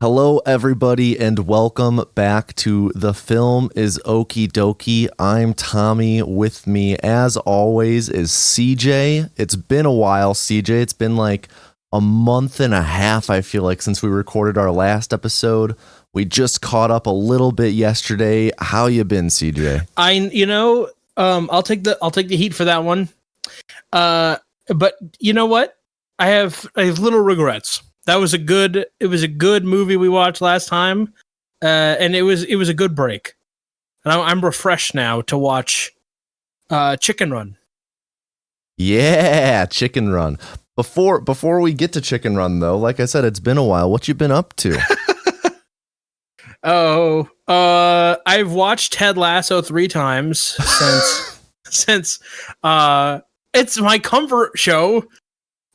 Hello, everybody, and welcome back to The Film is Okie Dokie. I'm Tommy. With me, as always, is CJ. It's been a while, CJ. It's been like a month and a half, I feel like, since we recorded our last episode. We just caught up a little bit yesterday. How you been, CJ? I'll take the heat for that one. But you know what? I have little regrets. It was a good movie we watched last time, and it was a good break. And I'm refreshed now to watch Chicken Run. Yeah, Chicken Run. Before we get to Chicken Run, though, like I said, it's been a while. What you been up to? I've watched Ted Lasso 3 times since it's my comfort show,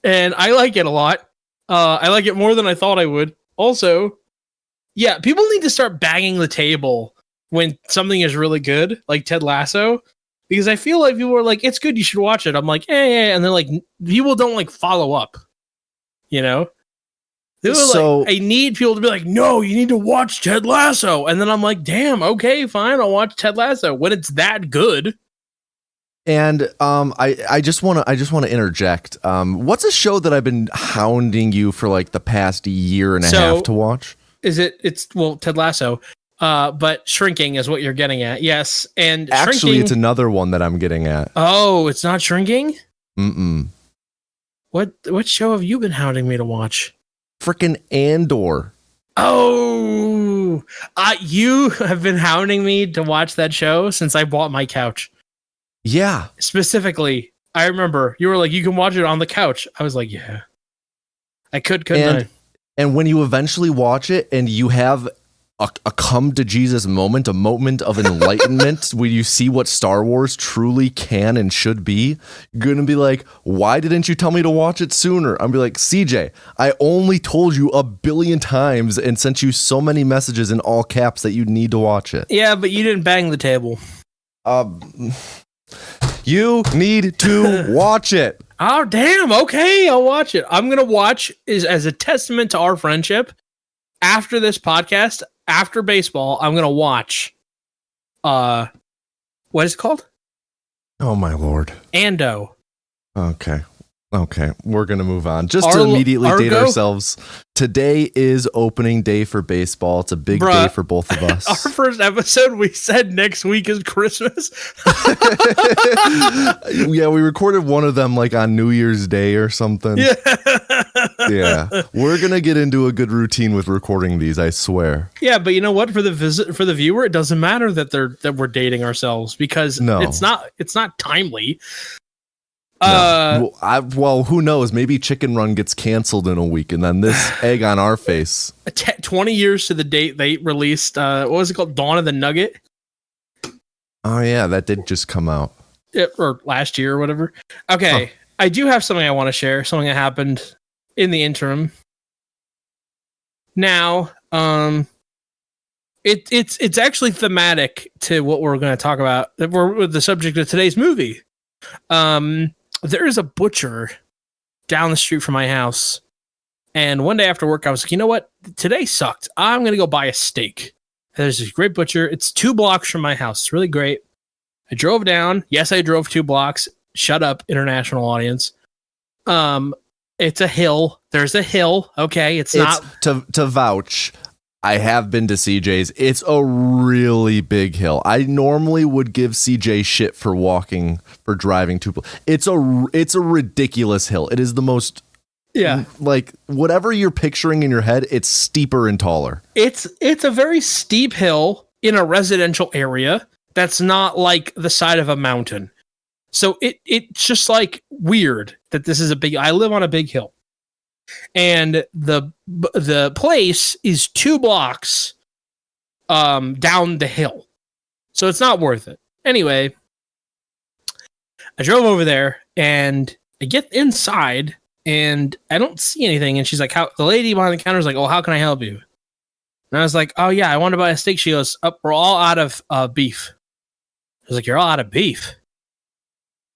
and I like it a lot. I like it more than I thought I would. Also, yeah, people need to start banging the table when something is really good, like Ted Lasso, because I feel like people are like, "It's good, you should watch it." I'm like, "Yeah," and they're like, people don't like follow up, you know. So I need people to be like, "No, you need to watch Ted Lasso," and then I'm like, "Damn, okay, fine, I'll watch Ted Lasso when it's that good." And I just want to interject. What's a show that I've been hounding you for like the past year and a half to watch? It's Ted Lasso, but Shrinking is what you're getting at. Yes, and actually, it's another one that I'm getting at. Oh, it's not Shrinking? Mm-mm. What show have you been hounding me to watch? Frickin' Andor. Oh, you have been hounding me to watch that show since I bought my couch. Yeah. Specifically, I remember you were like, you can watch it on the couch. I was like, yeah. I couldn't I? And when you eventually watch it and you have a come to Jesus moment, a moment of enlightenment where you see what Star Wars truly can and should be, you're going to be like, why didn't you tell me to watch it sooner? I'm be like, CJ, I only told you 1 billion times and sent you so many messages in all caps that you need to watch it. Yeah, but you didn't bang the table. You need to watch it. Oh, damn. Okay, I'll watch it. I'm going to watch as a testament to our friendship. After this podcast, after baseball, I'm going to watch, what is it called? Oh, my Lord. Ando. Okay, we're going to move on. Just to immediately date ourselves. Today is opening day for baseball. It's a big day for both of us. Our first episode, we said next week is Christmas. Yeah, we recorded one of them like on New Year's Day or something. Yeah. We're going to get into a good routine with recording these, I swear. Yeah, but you know what? For the viewer, it doesn't matter that we're dating ourselves because it's not timely. No. Well, who knows? Maybe Chicken Run gets canceled in a week, and then this egg on our face. 20 years to the date they released. What was it called? Dawn of the Nugget. Oh yeah, that did just come out. Or last year or whatever. Okay, I do have something I want to share. Something that happened in the interim. Now, it's actually thematic to what we're going to talk about. We're the subject of today's movie. There is a butcher down the street from my house. And one day after work, I was like, you know what? Today sucked. I'm going to go buy a steak. And there's this great butcher. It's 2 blocks from my house. It's really great. I drove down. Yes, I drove 2 blocks. Shut up, international audience. It's a hill. There's a hill. Okay. It's not to vouch. I have been to CJ's. It's a really big hill. I normally would give CJ shit for driving 2. It's a ridiculous hill. It is the most, like whatever you're picturing in your head, it's steeper and taller. It's a very steep hill in a residential area that's not like the side of a mountain. So it's just like weird that this is I live on a big hill. And the place is 2 blocks down the hill. So it's not worth it. Anyway, I drove over there and I get inside and I don't see anything. And she's like, the lady behind the counter is like, oh, how can I help you? And I was like, oh yeah, I want to buy a steak. She goes, we're all out of beef. I was like, you're all out of beef?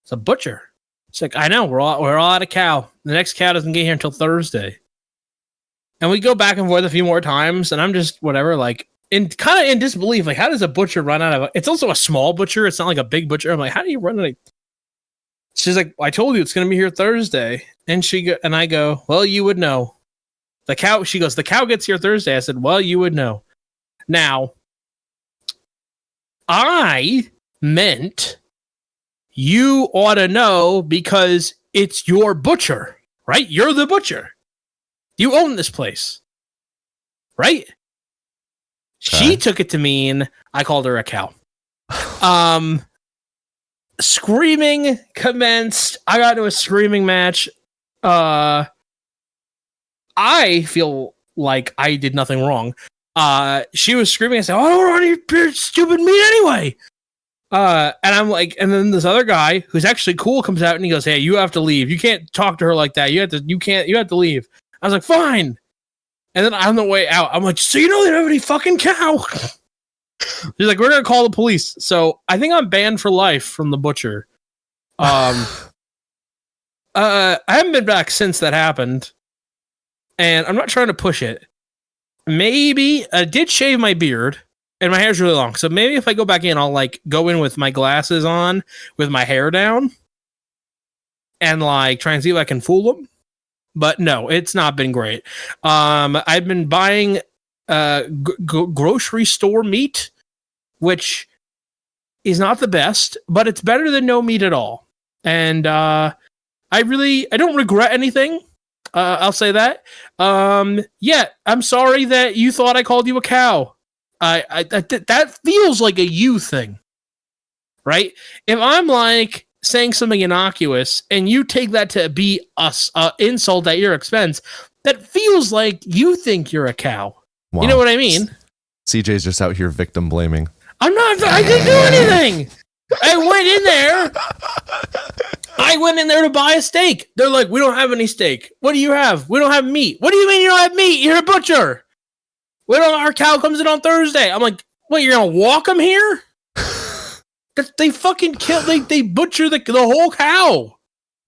It's a butcher. It's like, I know, we're all out of cow. The next cow doesn't get here until Thursday. And we go back and forth a few more times, and I'm just whatever, like in disbelief. Like, how does a butcher run out of? It's also a small butcher. It's not like a big butcher. I'm like, how do you run it? She's like, I told you it's going to be here Thursday. And I go, well, you would know. The cow. She goes, the cow gets here Thursday. I said, well, you would know. Now, I meant you ought to know because it's your butcher, right? You're the butcher. You own this place, right? Okay. She took it to mean I called her a cow. Screaming commenced. I got into a screaming match. I feel like I did nothing wrong. She was screaming. I said, I don't want any stupid meat anyway. And I'm like, and then this other guy who's actually cool comes out and he goes, hey, you have to leave. You can't talk to her like that. You have to leave. I was like, fine. And then on the way out, I'm like, so you don't have any fucking cow. She's like, we're going to call the police. So I think I'm banned for life from the butcher. I haven't been back since that happened. And I'm not trying to push it. Maybe I did shave my beard and my hair's really long. So maybe if I go back in, I'll like go in with my glasses on with my hair down and like try and see if I can fool them. But no, it's not been great. I've been buying grocery store meat, which is not the best, but it's better than no meat at all. And I don't regret anything. I'll say that. Yeah, I'm sorry that you thought I called you a cow. That feels like a you thing, right? If I'm like saying something innocuous and you take that to be us insult at your expense, that feels like you think you're a cow. Wow. You know what I mean? CJ's just out here victim blaming. I'm not. I didn't do anything. I went in there to buy a steak. They're like, we don't have any steak. What do you have? We don't have meat. What do you mean you don't have meat? You're a butcher. Our cow comes in on Thursday. I'm like, what, you're going to walk them here? They fucking kill, they butcher the whole cow.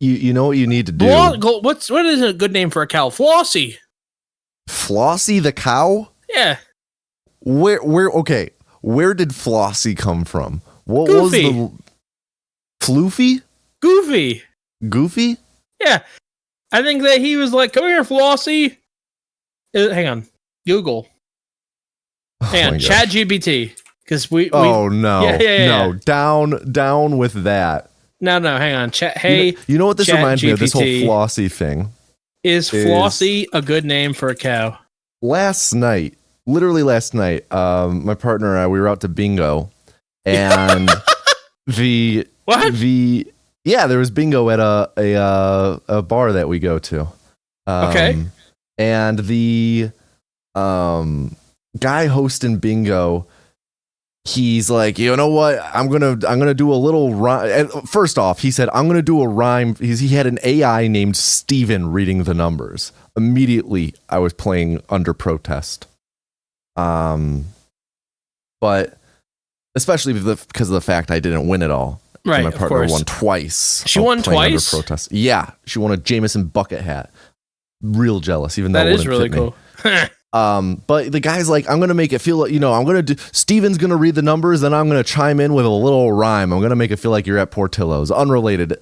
You know what you need to do? What is a good name for a cow? Flossie. Flossie the cow? Yeah. Okay. Where did Flossie come from? What Goofy. was the Floofy? Goofy? Yeah. I think that he was like, come here, Flossie. Hang on. Google. Hang on. ChatGPT. Because no. Yeah. No. Down with that. No, hang on. Hey. You know what this reminds me of? This whole Flossie thing. Is Flossie a good name for a cow? Literally last night, my partner and I, we were out to bingo, and there was bingo at a bar that we go to. Okay. And the guy hosting bingo, he's like, you know what? I'm gonna do a little rhyme. First off, he said, I'm gonna do a rhyme. He had an AI named Steven reading the numbers. Immediately, I was playing under protest. But especially because of the fact I didn't win it all. Right. My partner won twice. She won twice? Under protest. Yeah. She won a Jameson bucket hat. Real jealous, even though that is really cool. But the guy's like, I'm going to make it feel like, Steven's going to read the numbers, then I'm going to chime in with a little rhyme. I'm going to make it feel like you're at Portillo's. Unrelated.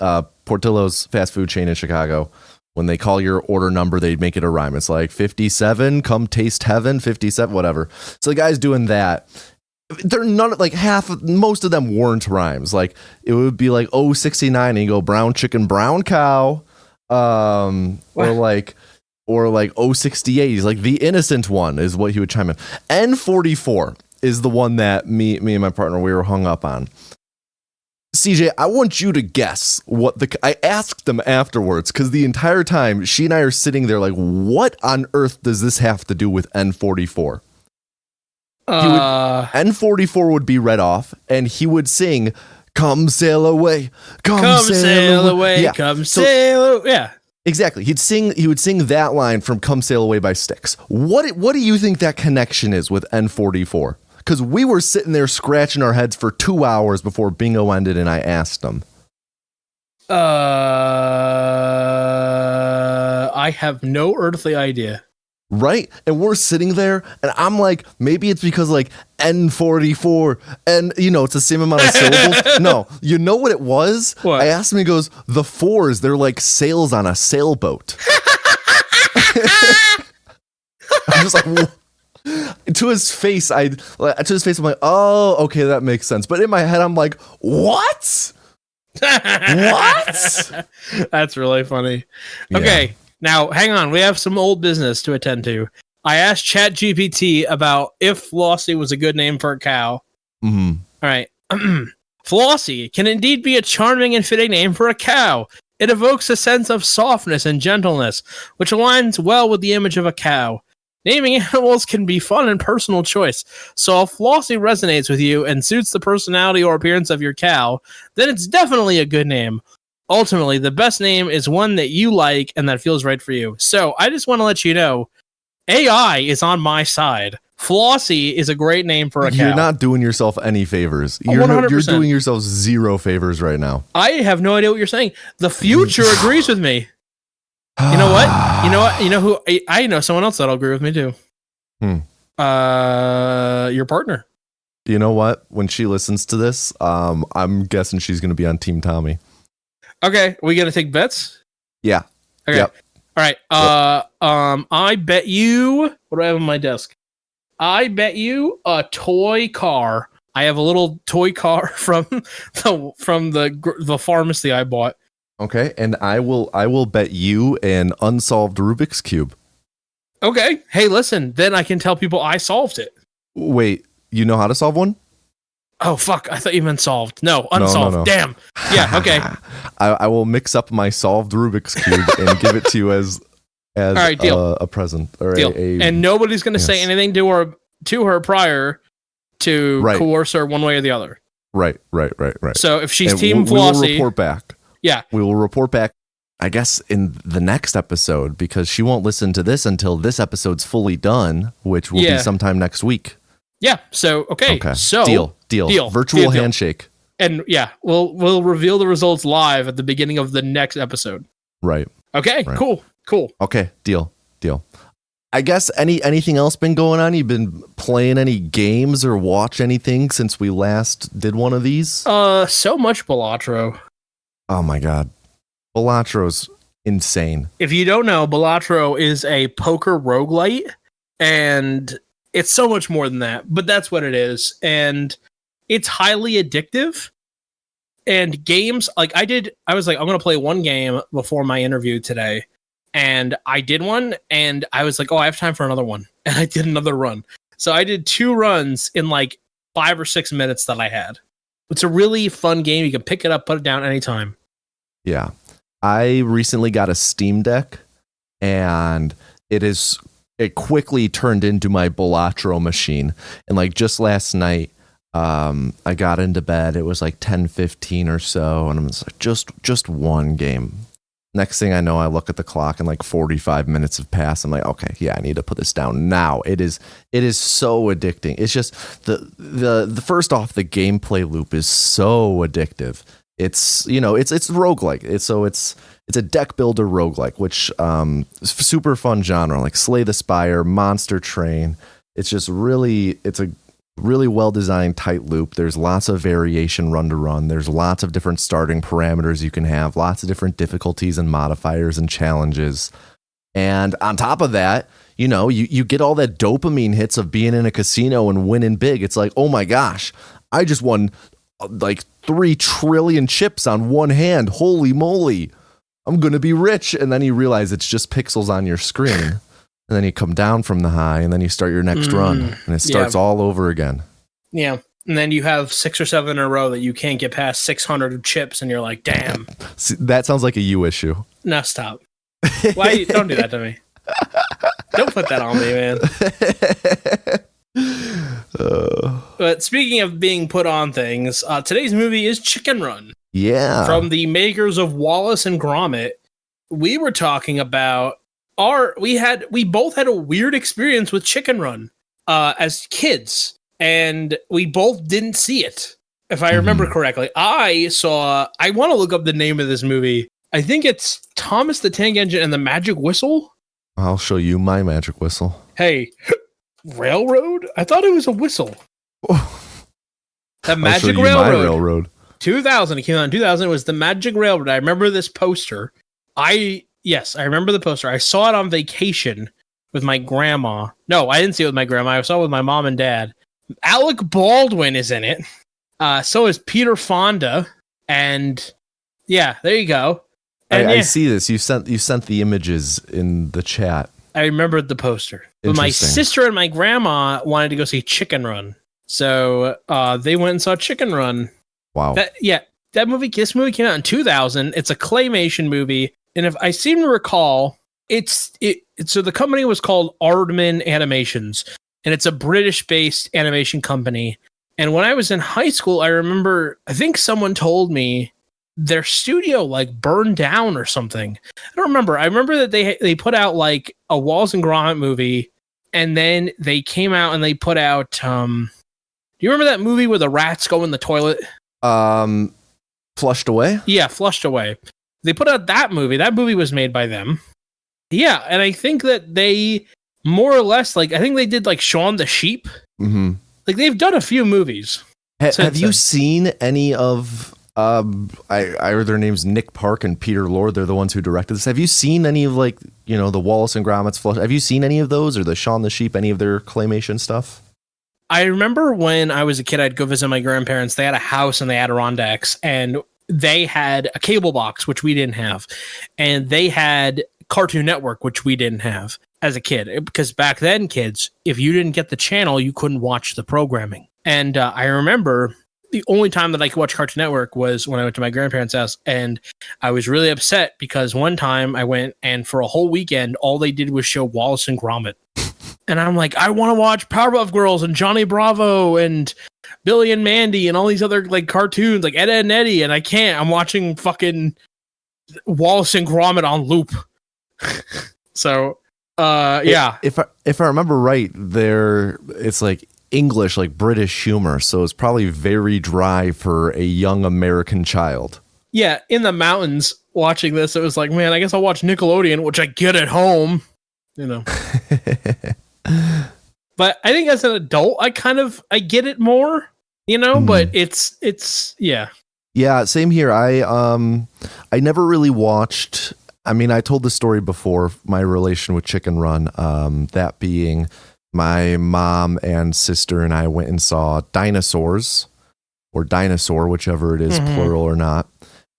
Portillo's fast food chain in Chicago. When they call your order number, they make it a rhyme. It's like 57, come taste heaven, 57, whatever. So the guy's doing that. They're most of them weren't rhymes. Like it would be like 069 and you go brown chicken, brown cow. Or like 068. He's like the innocent one is what he would chime in. N44 is the one that me and my partner, we were hung up on. CJ, I want you to guess I asked them afterwards because the entire time she and I are sitting there like, what on earth does this have to do with N44? N44 would be read off and he would sing, come sail away, come sail away, yeah. Come sail away. Yeah. Exactly. He would sing that line from Come Sail Away by Styx. What do you think that connection is with N44? Because we were sitting there scratching our heads for 2 hours before bingo ended, and I asked him. I have no earthly idea. Right? And we're sitting there, and I'm like, maybe it's because like N44, and it's the same amount of syllables. No, you know what it was? What? I asked him, he goes, the fours, they're like sails on a sailboat. I'm just like, whoa. To his face, I'm like, oh, okay, that makes sense. But in my head, I'm like, what? What? That's really funny. Yeah. Okay, now hang on. We have some old business to attend to. I asked ChatGPT about if Flossie was a good name for a cow. Mm-hmm. All right. Flossie can indeed be a charming and fitting name for a cow. It evokes a sense of softness and gentleness, which aligns well with the image of a cow. Naming animals can be fun and personal choice, so if Flossie resonates with you and suits the personality or appearance of your cow, then it's definitely a good name. Ultimately, the best name is one that you like and that feels right for you. So I just want to let you know, AI is on my side. Flossie is a great name for a cow. You're not doing yourself any favors. Oh, You're 100%. doing yourself zero favors right now. I have no idea what you're saying. The future agrees with me. You know what? You know who? I know someone else that'll agree with me too. Your partner. You know what? When she listens to this, I'm guessing she's going to be on Team Tommy. Okay, we gonna take bets. Yeah. Okay. Yep. All right. I bet you. What do I have on my desk? I bet you a toy car. I have a little toy car from the pharmacy I bought. Okay, and I will bet you an unsolved Rubik's Cube. Okay. Hey, listen. Then I can tell people I solved it. Wait, you know how to solve one? Oh fuck! I thought you meant solved. No, unsolved. No. Damn. Yeah. Okay. I will mix up my solved Rubik's Cube and give it to you as all right, deal. A present or Deal. And nobody's going to say yes. anything to her prior to Right. coerce her one way or the other. Right. So if she's And Team we will Flossie, report back. Yeah. We will report back, I guess, in the next episode, because she won't listen to this until this episode's fully done, which will be sometime next week. Yeah. So okay. So deal. Virtual handshake. And yeah, we'll reveal the results live at the beginning of the next episode. Right. Okay. Right. Cool. Okay. Deal. I guess anything else been going on? You've been playing any games or watch anything since we last did one of these? So much Balatro. Oh my god, Balatro's insane. If you don't know, Balatro is a poker roguelite, and it's so much more than that, but that's what it is. And it's highly addictive. And games, like I was like, I'm going to play one game before my interview today. And I did one, and I was like, oh, I have time for another one. And I did another run. So I did 2 runs in like 5 or 6 minutes that I had. It's a really fun game. You can pick it up, put it down anytime. Yeah. I recently got a Steam Deck, and it quickly turned into my Balatro machine. And like just last night, I got into bed. It was like 10:15 or so, and I'm like, just one game. Next thing I know, I look at the clock and like 45 minutes have passed. I'm like, okay, yeah, I need to put this down now. It is so addicting. It's just the first off, the gameplay loop is so addictive. It's it's roguelike. It's a deck builder roguelike, which super fun genre, like Slay the Spire, Monster Train. It's just it's a really well-designed tight loop. There's lots of variation run to run. There's lots of different starting parameters you can have, lots of different difficulties and modifiers and challenges. And on top of that, you get all that dopamine hits of being in a casino and winning big. It's like, oh my gosh, I just won like 3 trillion chips on one hand. Holy moly, I'm going to be rich. And then you realize it's just pixels on your screen. And then you come down from the high, and then you start your next run, and it starts all over again. Yeah. And then you have 6 or 7 in a row that you can't get past 600 chips, and you're like, damn. See, that sounds like a you issue. No, stop. Why? Don't do that to me. Don't put that on me, man. But speaking of being put on things, today's movie is Chicken Run. Yeah. From the makers of Wallace and Gromit. We were talking about we both had a weird experience with Chicken Run as kids, and we both didn't see it. if I remember correctly. I want to look up the name of this movie. I think it's Thomas the Tank Engine and the Magic Whistle. I'll show you my magic whistle. Hey, railroad? I thought it was a whistle. The Magic Railroad. 2000. It came out in 2000. It was the Magic Railroad. I remember this poster. I remember the poster. I saw it on vacation with my grandma. No, I didn't see it with my grandma. I saw it with my mom and dad. Alec Baldwin is in it. So is Peter Fonda. And yeah, there you go. And I see this. You sent the images in the chat. I remembered the poster. But my sister and my grandma wanted to go see Chicken Run. So they went and saw Chicken Run. Wow. This movie came out in 2000. It's a claymation movie. And if I seem to recall, so the company was called Aardman Animations. And it's a British-based animation company. And when I was in high school, I think someone told me their studio like burned down or something. I don't remember. I remember that they put out like a Wallace and Gromit movie, and then they came out and they put out do you remember that movie where the rats go in the toilet? Flushed Away? Yeah, Flushed Away. They put out that movie. That movie was made by them. Yeah, and I think that they more or less I think they did like Shaun the Sheep. Mm-hmm. Like they've done a few movies. Have you seen any of I heard their names Nick Park and Peter Lord. They're the ones who directed this. Have you seen any of the Wallace and Gromit's Flush? Have you seen any of those or the Shaun the Sheep, any of their claymation stuff? I remember when I was a kid, I'd go visit my grandparents. They had a house in the Adirondacks, and they had a cable box, which we didn't have. And they had Cartoon Network, which we didn't have as a kid. Because back then, kids, if you didn't get the channel, you couldn't watch the programming. And I remember the only time that I could watch Cartoon Network was when I went to my grandparents' house. And I was really upset because one time I went and for a whole weekend, all they did was show Wallace and Gromit. And I'm like, I want to watch Powerpuff Girls and Johnny Bravo and Billy and Mandy and all these other like cartoons like Ed, Edd and Eddie. And I can't. I'm watching fucking Wallace and Gromit on loop. So, yeah. If I remember right, it's like English, like British humor. So it's probably very dry for a young American child. Yeah. In the mountains watching this, it was like, man, I guess I'll watch Nickelodeon, which I get at home, But I think as an adult, I get it more, but it's yeah. Yeah, same here. I never really watched. I mean, I told the story before, my relation with Chicken Run, that being my mom and sister and I went and saw Dinosaurs or Dinosaur, whichever it is, plural or not.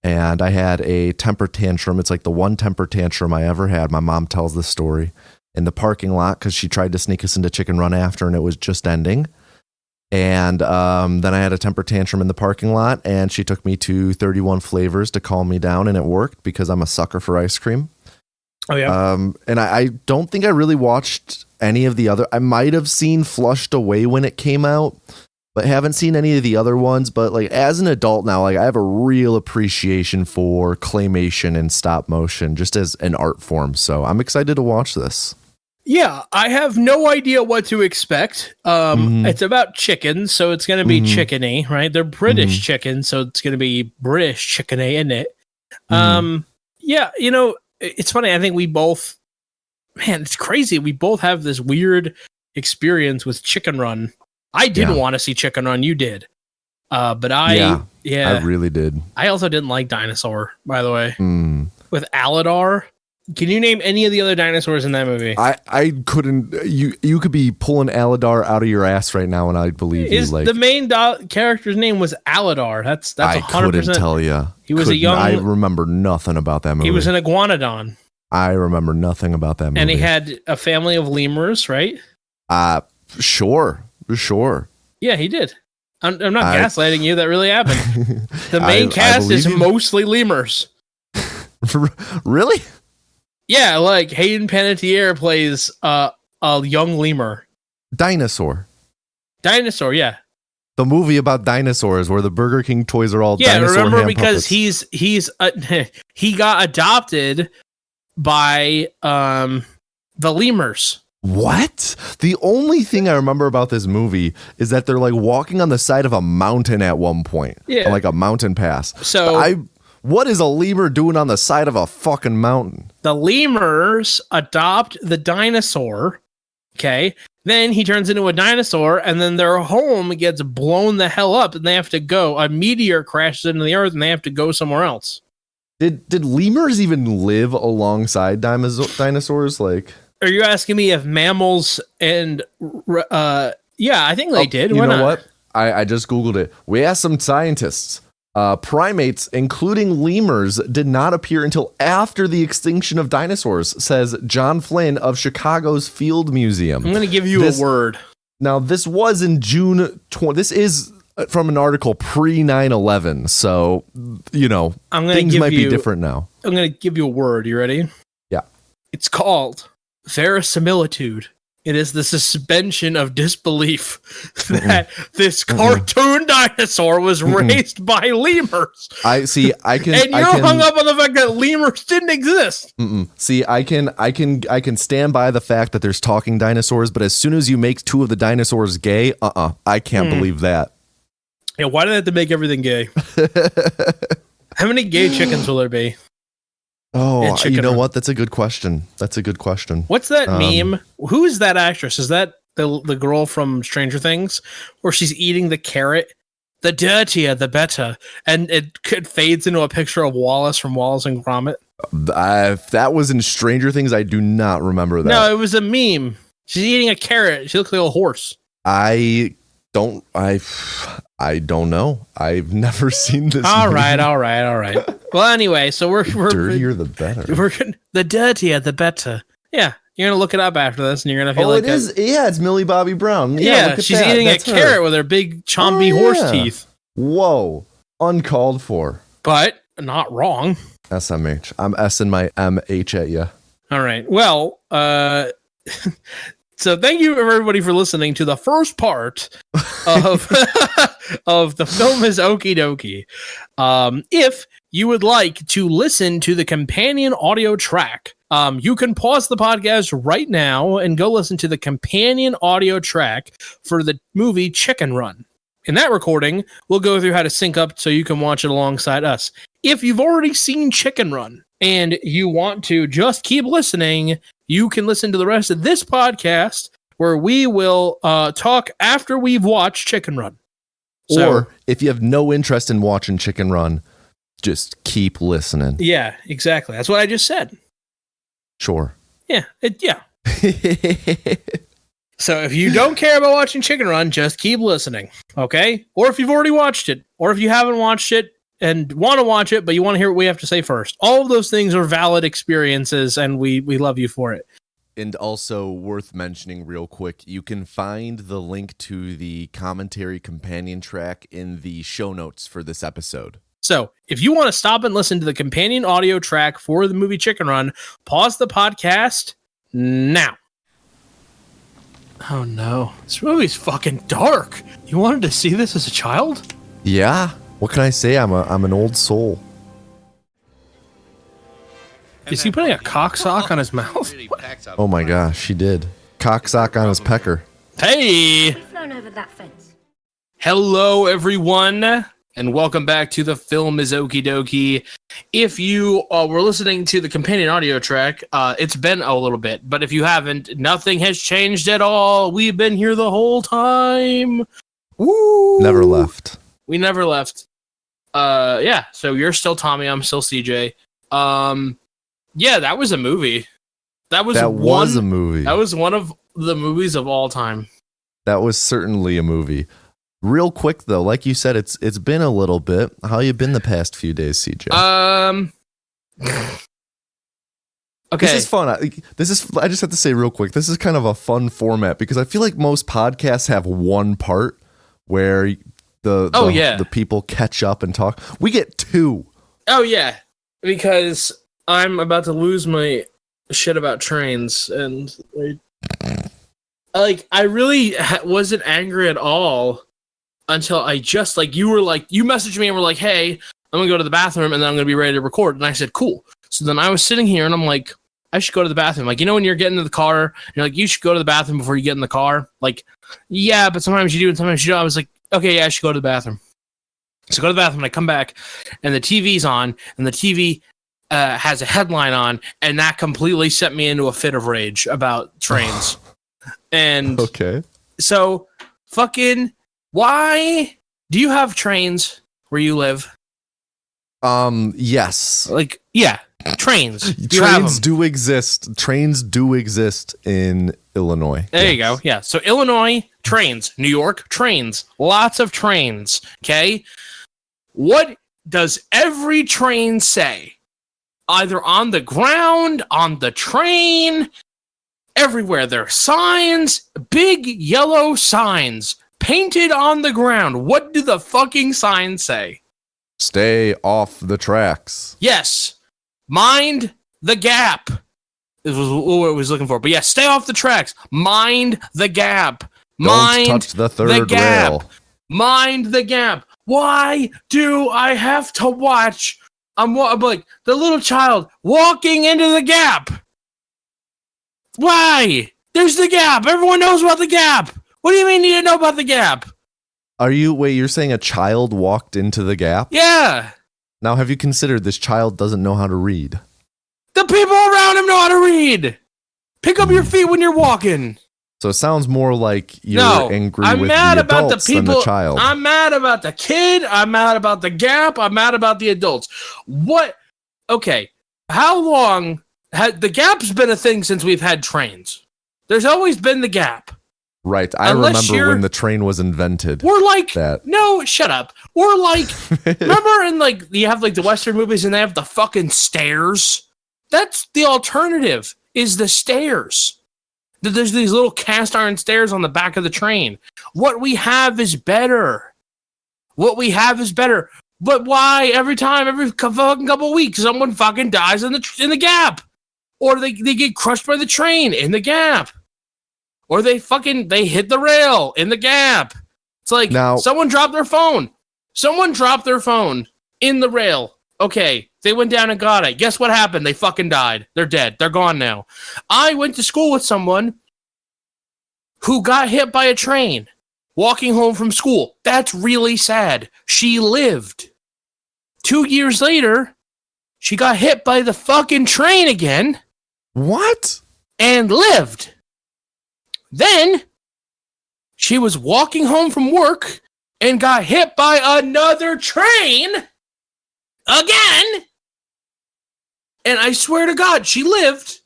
And I had a temper tantrum. It's like the one temper tantrum I ever had. My mom tells this story in the parking lot because she tried to sneak us into Chicken Run after and it was just ending. And then I had a temper tantrum in the parking lot and she took me to 31 Flavors to calm me down, and it worked because I'm a sucker for ice cream. Oh, yeah. And I don't think I really watched any of the other. I might have seen Flushed Away when it came out, but haven't seen any of the other ones. But like as an adult now, like I have a real appreciation for claymation and stop motion just as an art form. So I'm excited to watch this. Yeah, I have no idea what to expect. It's about chickens, so it's going to be chickeny, right? They're British chickens, so it's going to be British chickeny in it. Yeah, it's funny. I think we both, man, it's crazy. We both have this weird experience with Chicken Run. I didn't want to see Chicken Run. You did. But I really did. I also didn't like Dinosaur, by the way. With Aladar. Can you name any of the other dinosaurs in that movie? I couldn't. You could be pulling Aladar out of your ass right now, and I believe you. The main character's name was Aladar. That's 100%. I couldn't tell you. He was a young. I remember nothing about that movie. He was an iguanodon. I remember nothing about that movie. And he had a family of lemurs, right? Sure. Yeah, he did. I'm not gaslighting you. That really happened. The main cast is mostly lemurs. Really? Yeah, like Hayden Panettiere plays a young lemur. Dinosaur, yeah. The movie about dinosaurs where the Burger King toys are all dinosaur remember ham because puppets. he got adopted by the lemurs. What? The only thing I remember about this movie is that they're like walking on the side of a mountain at one point. Yeah. Like a mountain pass. So what is a lemur doing on the side of a fucking mountain? the lemurs adopt the dinosaur. Okay. Then he turns into a dinosaur, and then their home gets blown the hell up, and they have to go. A meteor crashes into the earth, and they have to go somewhere else. Did lemurs even live alongside dinosaurs? Like, Are you asking me if mammals and yeah, I think they did. You Why know not? what? I just Googled it. We asked some scientists. Primates, including lemurs, did not appear until after the extinction of dinosaurs, says John Flynn of Chicago's Field Museum. I'm going to give you a word. Now, this was in June 20. This is from an article pre 9/11, so things might be different now. I'm going to give you a word. You ready? Yeah. It's called verisimilitude. It is the suspension of disbelief that this cartoon dinosaur was raised by lemurs. I see. I can. And you're hung up on the fact that lemurs didn't exist. See, I can stand by the fact that there's talking dinosaurs, but as soon as you make two of the dinosaurs gay, I can't believe that. Yeah, why do they have to make everything gay? How many gay chickens will there be? Oh, you know what? That's a good question. What's that meme? Who is that actress? Is that the girl from Stranger Things, where she's eating the carrot? The dirtier, the better. And it fades into a picture of Wallace from Wallace and Gromit. If that was in Stranger Things, I do not remember that. No, it was a meme. She's eating a carrot. She looks like a horse. I don't know. I've never seen this. All right. Well, anyway, so we're dirtier the better. The dirtier the better. Yeah, you're gonna look it up after this, and you're gonna feel it is. Yeah, it's Millie Bobby Brown. Yeah, she's eating a carrot with her big chompy horse teeth. Whoa, uncalled for, but not wrong. SMH. I'm S-ing my MH at you. All right. Well, so thank you everybody for listening to the first part of of The Film is Okie Dokie. If you would like to listen to the companion audio track, you can pause the podcast right now and go listen to the companion audio track for the movie Chicken Run. In that recording, we'll go through how to sync up so you can watch it alongside us. If you've already seen Chicken Run and you want to just keep listening, you can listen to the rest of this podcast where we will talk after we've watched Chicken Run. Or if you have no interest in watching Chicken Run, just keep listening. Yeah, exactly. That's what I just said. Sure. Yeah. So if you don't care about watching Chicken Run, just keep listening. Okay? Or if you've already watched it, or if you haven't watched it and want to watch it, but you want to hear what we have to say first. All of those things are valid experiences, and we love you for it. And also worth mentioning real quick, you can find the link to the commentary companion track in the show notes for this episode. So if you want to stop and listen to the companion audio track for the movie Chicken Run, pause the podcast now. Oh no, this movie's fucking dark. You wanted to see this as a child? Yeah. What can I say? I'm an old soul. Is he putting a cock sock on his mouth? Oh my gosh, she did. Cock sock on his pecker. Hey! Flown over that fence. Hello, everyone, and welcome back to The Film is Okie Dokie. If you were listening to the companion audio track, it's been a little bit, but if you haven't, nothing has changed at all. We've been here the whole time. Woo! Never left. We never left. Yeah, so you're still Tommy, I'm still CJ. Yeah, that was a movie. That was a movie. That was one of the movies of all time. That was certainly a movie. Real quick though, like you said, it's been a little bit. How you been the past few days, CJ? Okay. This is fun. I just have to say real quick, this is kind of a fun format because I feel like most podcasts have one part where the people catch up and talk. We get two. Oh yeah, because I'm about to lose my shit about trains, and I really wasn't angry at all until I just you messaged me and were like, "Hey, I'm gonna go to the bathroom and then I'm gonna be ready to record," and I said, "Cool." So then I was sitting here and I'm like, I should go to the bathroom. Like, when you're getting to the car, you're like, you should go to the bathroom before you get in the car. Like, yeah, but sometimes you do and sometimes you don't. I was like, okay, yeah, I should go to the bathroom. So I go to the bathroom and I come back and the TV's on and the TV has a headline on, and that completely set me into a fit of rage about trains. And okay. So fucking why do you have trains where you live? Yes. Like, yeah, trains. Trains do exist. Trains do exist in Illinois. There you go. Yeah. So Illinois, trains. New York, trains. Lots of trains. Okay. What does every train say? Either on the ground, on the train, everywhere. There are signs, big yellow signs painted on the ground. What do the fucking signs say? Stay off the tracks. Yes. Mind the gap. This was what I was looking for. But yeah, stay off the tracks. Mind the gap. Don't touch the third rail. Mind the gap. Why do I have to watch? I'm like the little child walking into the gap. Why? There's the gap. Everyone knows about the gap. What do you mean you didn't know about the gap? You're saying a child walked into the gap? Yeah. Now, have you considered this child doesn't know how to read? The people around him know how to read. Pick up your feet when you're walking. So it sounds more like you're angry with the adults than the child. I'm mad about the kid. I'm mad about the gap. I'm mad about the adults. What? Okay. How long the gap's been a thing since we've had trains? There's always been the gap. Right. I remember when the train was invented. We're like, no, shut up. We're like, remember in like, you have like the Western movies and they have the fucking stairs? That's the alternative, is the stairs. There's these little cast iron stairs on the back of the train. What we have is better. But why every fucking couple of weeks, someone fucking dies in the gap? Or they get crushed by the train in the gap? Or they hit the rail in the gap. It's like, someone dropped their phone. Someone dropped their phone in the rail. Okay, they went down and got it. Guess what happened? They fucking died. They're dead. They're gone now. I went to school with someone who got hit by a train walking home from school. That's really sad. She lived. 2 years later, she got hit by the fucking train again. What? And lived. Then she was walking home from work and got hit by another train again. And I swear to God, she lived.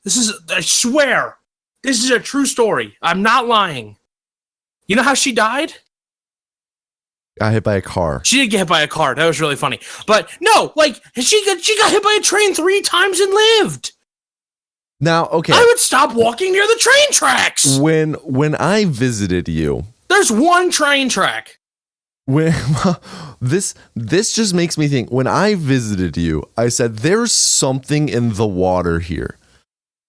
I swear, this is a true story. I'm not lying. You know how she died? Got hit by a car. She did get hit by a car. That was really funny. But no, like she got hit by a train 3 times and lived. Now, okay. I would stop walking near the train tracks. When I visited you, there's one train track. This just makes me think. When I visited you, I said there's something in the water here,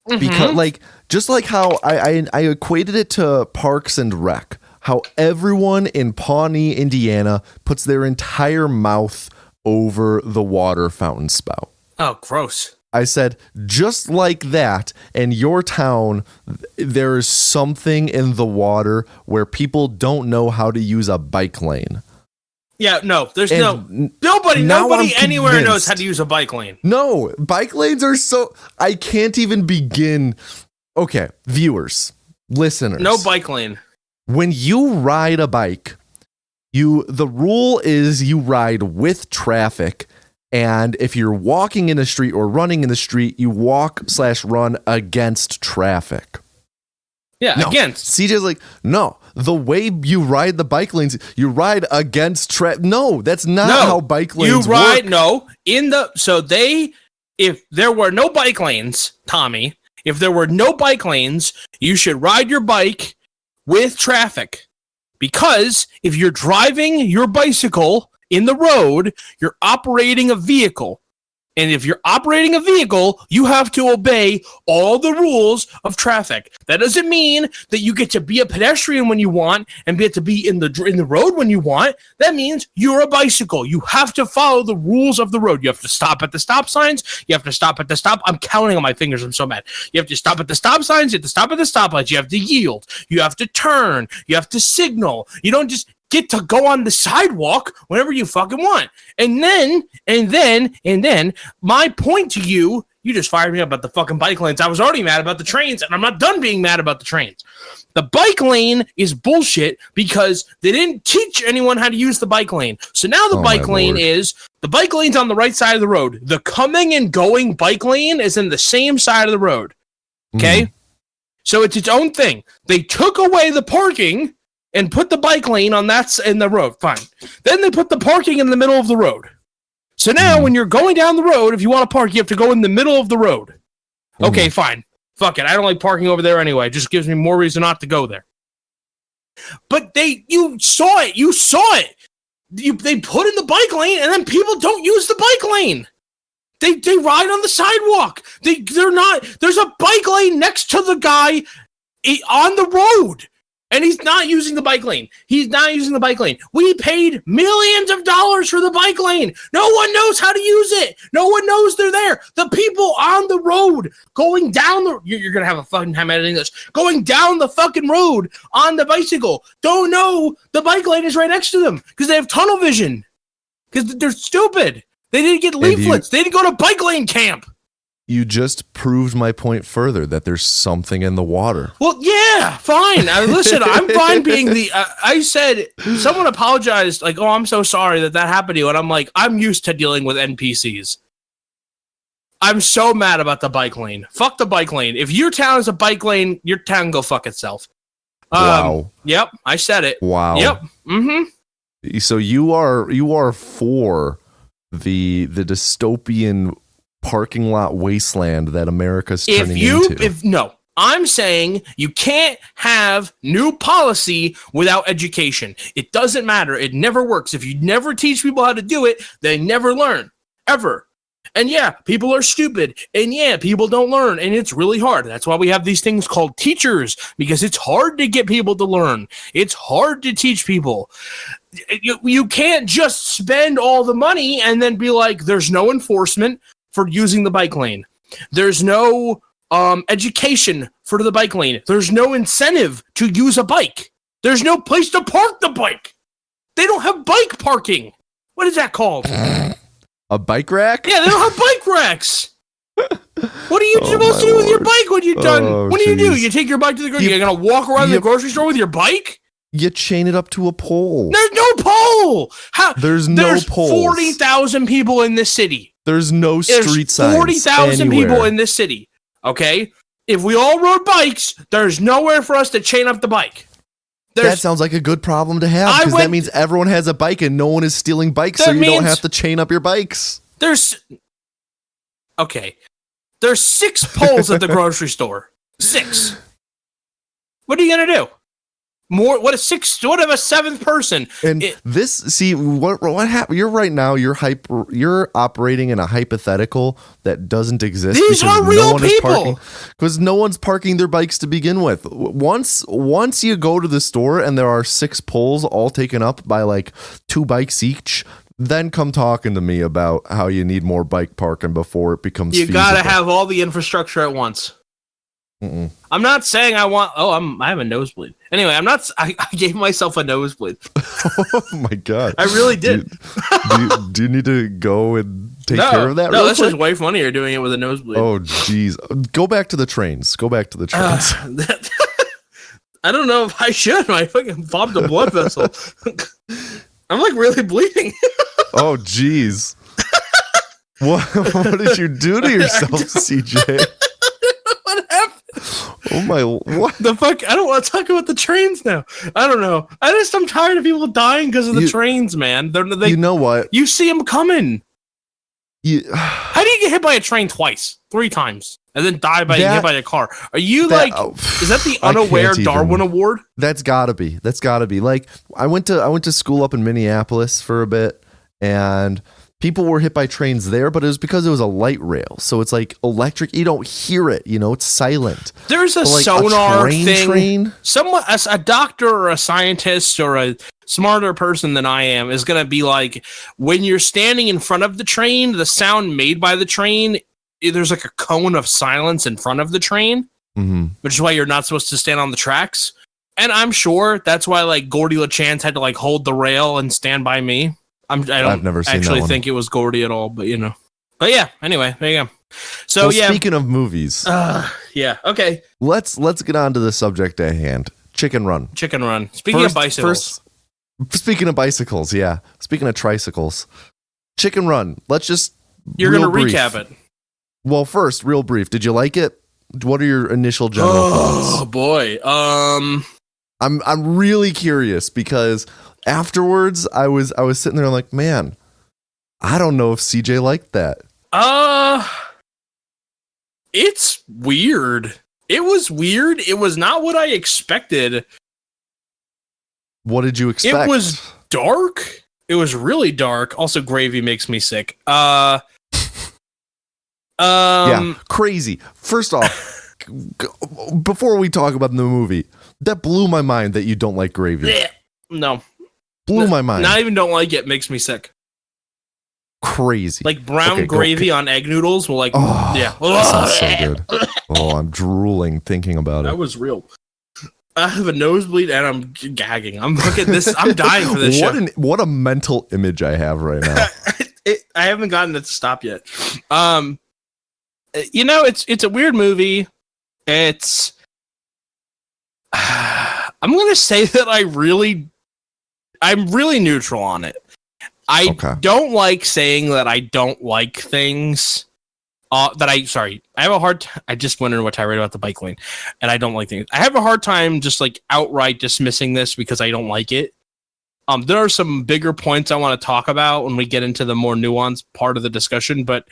because just like how I equated it to Parks and Rec, how everyone in Pawnee, Indiana, puts their entire mouth over the water fountain spout. Oh, gross. I said, just like that, in your town, there is something in the water where people don't know how to use a bike lane. Yeah, no, there's nobody anywhere knows how to use a bike lane. No, bike lanes are I can't even begin. Okay, viewers, listeners. No bike lane. When you ride a bike, the rule is you ride with traffic. And if you're walking in the street or running in the street, you walk/run against traffic. Yeah, against. CJ's like, no, the way you ride the bike lanes, you ride against traffic. No, that's not how bike lanes work. If there were no bike lanes, Tommy, if there were no bike lanes, you should ride your bike with traffic. Because if you're driving your bicycle in the road, you're operating a vehicle. And if you're operating a vehicle, you have to obey all the rules of traffic. That doesn't mean that you get to be a pedestrian when you want and get to be in the road when you want. That means you're a bicycle. You have to follow the rules of the road. You have to stop at the stop signs. You have to stop at the stop. I'm counting on my fingers. I'm so mad. You have to stop at the stop signs. You have to stop at the stoplights. You have to yield. You have to turn. You have to signal. You don't just get to go on the sidewalk whenever you fucking want. And then, my point to you, you just fired me up about the fucking bike lanes. I was already mad about the trains, and I'm not done being mad about the trains. The bike lane is bullshit because they didn't teach anyone how to use the bike lane. So now the bike lane is, the bike lane's on the right side of the road. The coming and going bike lane is in the same side of the road. Okay? So it's its own thing. They took away the parking and put the bike lane on that's in the road. Fine. Then they put the parking in the middle of the road. So now when you're going down the road, if you want to park, you have to go in the middle of the road. Okay, fine. Fuck it. I don't like parking over there anyway. It just gives me more reason not to go there. But you saw it. You saw it. They put in the bike lane and then people don't use the bike lane. They ride on the sidewalk. There's a bike lane next to the guy on the road. And he's not using the bike lane. He's not using the bike lane. We paid millions of dollars for the bike lane. No one knows how to use it. No one knows they're there. The people on the road going down you're going to have a fucking time editing this. Going down the fucking road on the bicycle don't know the bike lane is right next to them because they have tunnel vision. Because they're stupid. They didn't get leaflets. They didn't go to bike lane camp. You just proved my point further that there's something in the water. Well, yeah, fine. Listen, I'm fine being I said, someone apologized, like, oh, I'm so sorry that happened to you. And I'm like, I'm used to dealing with NPCs. I'm so mad about the bike lane. Fuck the bike lane. If your town is a bike lane, your town can go fuck itself. Wow. Yep, I said it. Wow. Yep. Mm-hmm. So you are for the dystopian parking lot wasteland that America's turning into. No, I'm saying you can't have new policy without education. It doesn't matter. It never works. If you never teach people how to do it, they never learn. Ever. And yeah, people are stupid. And yeah, people don't learn. And it's really hard. That's why we have these things called teachers, because it's hard to get people to learn. It's hard to teach people. You can't just spend all the money and then be like, there's no enforcement for using the bike lane. There's no education for the bike lane. There's no incentive to use a bike. There's no place to park the bike. They don't have bike parking. What is that called? A bike rack? Yeah, they don't have bike racks. What are you supposed to do with your bike when you're done? What do? You take your bike to the grocery. You're going to walk around the grocery store with your bike? You chain it up to a pole. There's no pole. There's no poles. 40,000 people in this city. There's no street signs. 40,000 people in this city. Okay? If we all rode bikes, there's nowhere for us to chain up the bike. That sounds like a good problem to have, because that means everyone has a bike and no one is stealing bikes, so you don't have to chain up your bikes. There's 6 poles at the grocery store. 6. What are you going to do? More? What if a 7th person? And what happened? You're right now. You're operating in a hypothetical that doesn't exist. These are real people. Because no one's parking their bikes to begin with. Once you go to the store and there are 6 poles all taken up by like 2 bikes each, then come talking to me about how you need more bike parking before it becomes. You gotta have all the infrastructure at once. I'm not saying I want. I have a nosebleed. Anyway, I'm not. I gave myself a nosebleed. Oh my god! I really did. Do you need to go and take care of that? No, this is way funnier doing it with a nosebleed. Oh jeez, go back to the trains. I don't know if I should. I fucking popped a blood vessel. I'm like really bleeding. Oh jeez. What did you do to yourself, CJ? What happened? Oh my, what the fuck? I don't want to talk about the trains now. I don't know. I'm tired of people dying because of the trains, man. You know what? You see them coming. How do you get hit by a train twice, 3 times, and then die by hit by a car? Are you is that the unaware Darwin Award? That's gotta be. Like, I went to school up in Minneapolis for a bit, and people were hit by trains there, but it was because it was a light rail. So it's like electric. You don't hear it. It's silent. There's a But, sonar thing. Train? Someone, a doctor or a scientist or a smarter person than I am is going to be like, when you're standing in front of the train, the sound made by the train, there's like a cone of silence in front of the train, which is why you're not supposed to stand on the tracks. And I'm sure that's why like Gordy LeChance had to like hold the rail and stand by me. I've never seen actually that one. think it was Gordy at all, but But yeah, anyway, there you go. So speaking of movies, yeah, okay. Let's get on to the subject at hand. Chicken Run. Chicken Run. Speaking of bicycles. Speaking of bicycles, yeah. Speaking of tricycles. Chicken Run. Let's just You're going to recap it. Well, first, real brief. Did you like it? What are your initial general thoughts? Oh boy. I'm really curious because afterwards I was sitting there like, man, I don't know if CJ liked that. It's weird. It was weird. It was not what I expected. What did you expect? It was dark. It was really dark. Also, gravy makes me sick. Yeah, crazy. First off, before we talk about the movie, that blew my mind that you don't like gravy. No. Blew my mind. Not even don't like it. Makes me sick. Crazy. Like brown gravy on egg noodles will like, yeah. That sounds so good. Oh, I'm drooling thinking about it. That was real. I have a nosebleed and I'm gagging. I'm looking at this. I'm dying for this show. What a mental image I have right now. I haven't gotten it to stop yet. It's a weird movie. It's I'm gonna say that I'm really neutral on it. I don't like saying that I don't like things. I have a hard time. I just went into a tirade about the bike lane, and I don't like things. I have a hard time just like outright dismissing this because I don't like it. There are some bigger points I want to talk about when we get into the more nuanced part of the discussion, but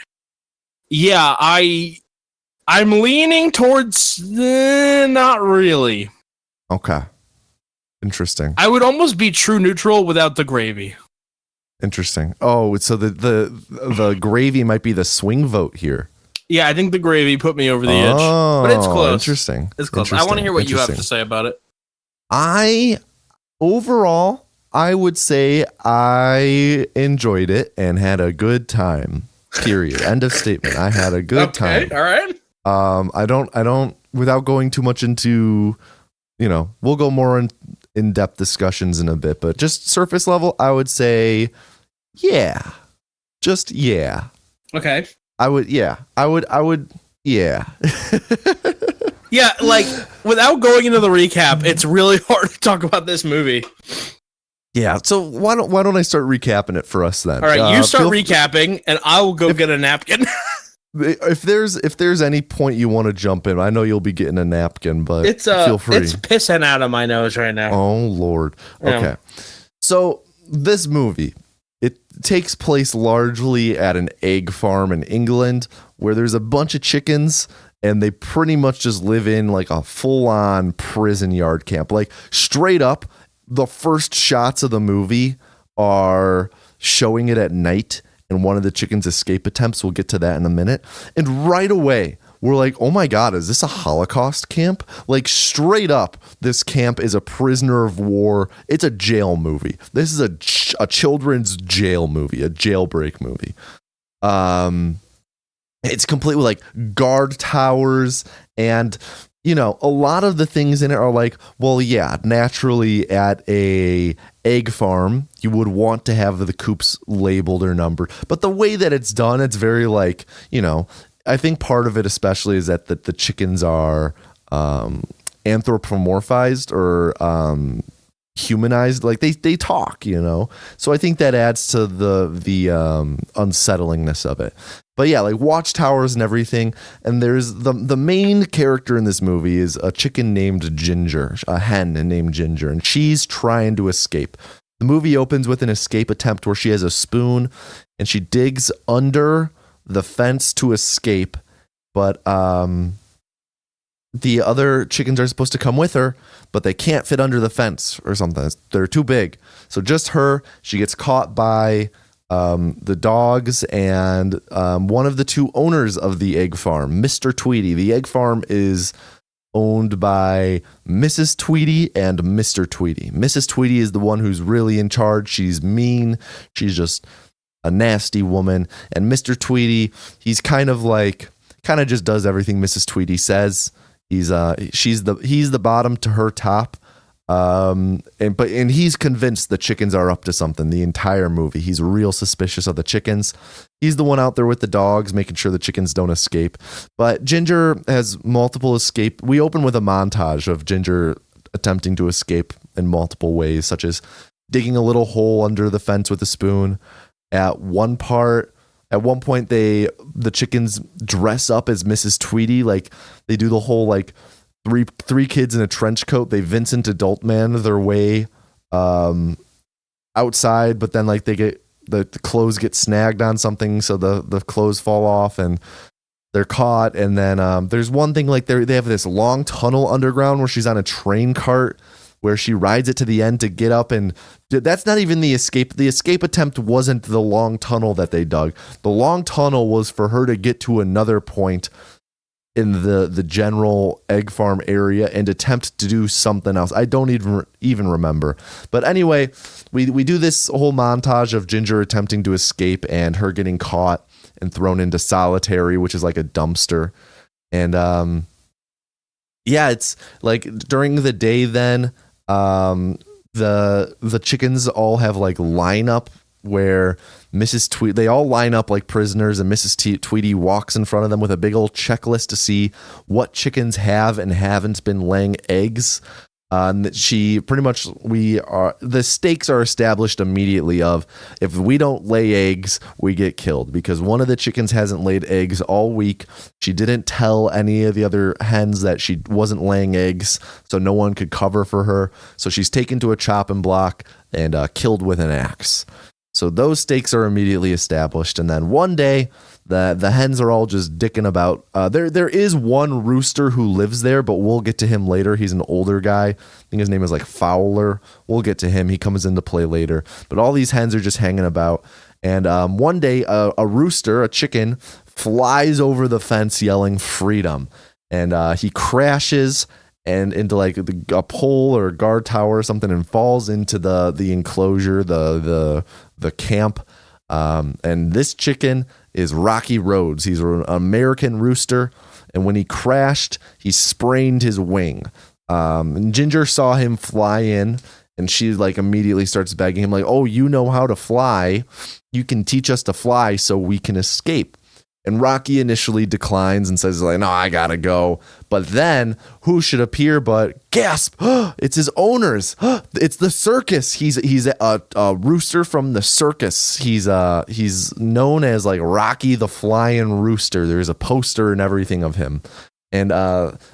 yeah, I'm leaning towards not really. Okay. Interesting. I would almost be true neutral without the gravy. Interesting. Oh, so the gravy might be the swing vote here. Yeah, I think the gravy put me over the edge. But it's close. Interesting. It's close. I want to hear what you have to say about it. Overall, I would say I enjoyed it and had a good time. Period. End of statement. I had a good time. All right. I don't without going too much into, we'll go more in-depth discussions in a bit, but just surface level, I would say, yeah. Just, yeah. Okay. I would, yeah. Yeah, like, without going into the recap, it's really hard to talk about this movie. Yeah, so why don't I start recapping it for us then? All right, you start recapping, and I will go get a napkin. If there's any point you want to jump in, I know you'll be getting a napkin, but feel free. It's pissing out of my nose right now. Oh Lord. Okay. Yeah. So this movie, it takes place largely at an egg farm in England where there's a bunch of chickens and they pretty much just live in like a full-on prison yard camp. Like straight up, the first shots of the movie are showing it at night and one of the chicken's escape attempts. We'll get to that in a minute. And right away, we're like, oh my God, is this a Holocaust camp? Like straight up, this camp is a prisoner of war. It's a jail movie. This is a children's jail movie, a jailbreak movie. It's complete with like guard towers and, a lot of the things in it are like, well, yeah, naturally at a egg farm, you would want to have the coops labeled or numbered. But the way that it's done, it's very like, I think part of it especially is that the chickens are anthropomorphized or humanized, like they talk, So I think that adds to the unsettlingness of it. But yeah, like watchtowers and everything. And there's the main character in this movie is a chicken named Ginger, a hen named Ginger, and she's trying to escape. The movie opens with an escape attempt where she has a spoon and she digs under the fence to escape. But the other chickens are supposed to come with her, but they can't fit under the fence or something. They're too big. So just her, she gets caught by the dogs and one of the two owners of the egg farm, Mr. Tweedy. The egg farm is owned by Mrs. Tweedy and Mr. Tweedy. Mrs. Tweedy is the one who's really in charge. She's mean. She's just a nasty woman. And Mr. Tweedy, he's kind of just does everything Mrs. Tweedy says. He's the bottom to her top. And he's convinced the chickens are up to something the entire movie. He's real suspicious of the chickens. He's the one out there with the dogs, making sure the chickens don't escape. But Ginger has multiple escape. We open with a montage of Ginger attempting to escape in multiple ways, such as digging a little hole under the fence with a spoon. At one point, the chickens dress up as Mrs. Tweedy. Like, they do the whole, like, three kids in a trench coat. They Vincent Adult Man their way outside, but then like they get the clothes get snagged on something, so the clothes fall off and they're caught. And then there's one thing, like they have this long tunnel underground where she's on a train cart where she rides it to the end to get up, and that's not even the escape. The escape attempt wasn't the long tunnel that they dug. The long tunnel was for her to get to another point in the general egg farm area and attempt to do something else. I don't even remember. But anyway, we do this whole montage of Ginger attempting to escape and her getting caught and thrown into solitary, which is like a dumpster. And it's like during the day then, the chickens all have like lineup where Mrs. Tweedy, they all line up like prisoners, and Mrs. Tweedy walks in front of them with a big old checklist to see what chickens have and haven't been laying eggs. She pretty much, the stakes are established immediately of, if we don't lay eggs, we get killed, because one of the chickens hasn't laid eggs all week. She didn't tell any of the other hens that she wasn't laying eggs, so no one could cover for her. So she's taken to a chopping block and killed with an axe. So those stakes are immediately established. And then one day, the hens are all just dicking about. There is one rooster who lives there, but we'll get to him later. He's an older guy. I think his name is like Fowler. We'll get to him. He comes into play later. But all these hens are just hanging about. And one day, a rooster, a chicken, flies over the fence yelling freedom. And he crashes and into like a pole or a guard tower or something, and falls into the enclosure, the camp. And this chicken is Rocky Rhodes. He's an American rooster, and when he crashed, he sprained his wing. And Ginger saw him fly in, and she like immediately starts begging him, like, "Oh, you know how to fly. You can teach us to fly so we can escape." And Rocky initially declines and says, like, "No, I gotta go." But then who should appear but, gasp, it's his owners. It's the circus. He's a rooster from the circus. He's known as like Rocky the Flying Rooster. There's a poster and everything of him. And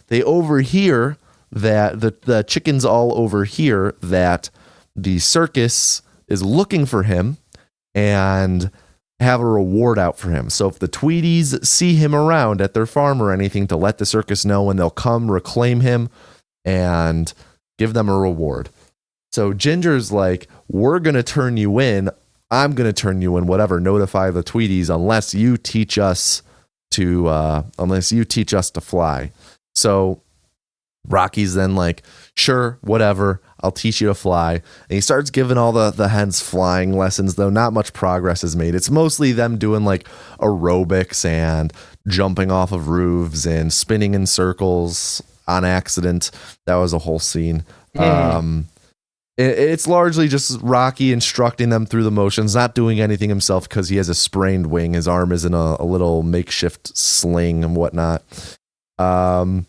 they overhear that the chickens all overhear that the circus is looking for him and have a reward out for him. So if the Tweedies see him around at their farm or anything, to let the circus know, and they'll come reclaim him and give them a reward. So Ginger's like, "We're going to turn you in. I'm going to turn you in, whatever. Notify the Tweedies unless you teach us to fly." So Rocky's then like, "Sure, whatever. I'll teach you to fly." And he starts giving all the hens flying lessons, though not much progress is made. It's mostly them doing like aerobics and jumping off of roofs and spinning in circles on accident. That was a whole scene. It's largely just Rocky instructing them through the motions, not doing anything himself because he has a sprained wing. His arm is in a little makeshift sling and whatnot. And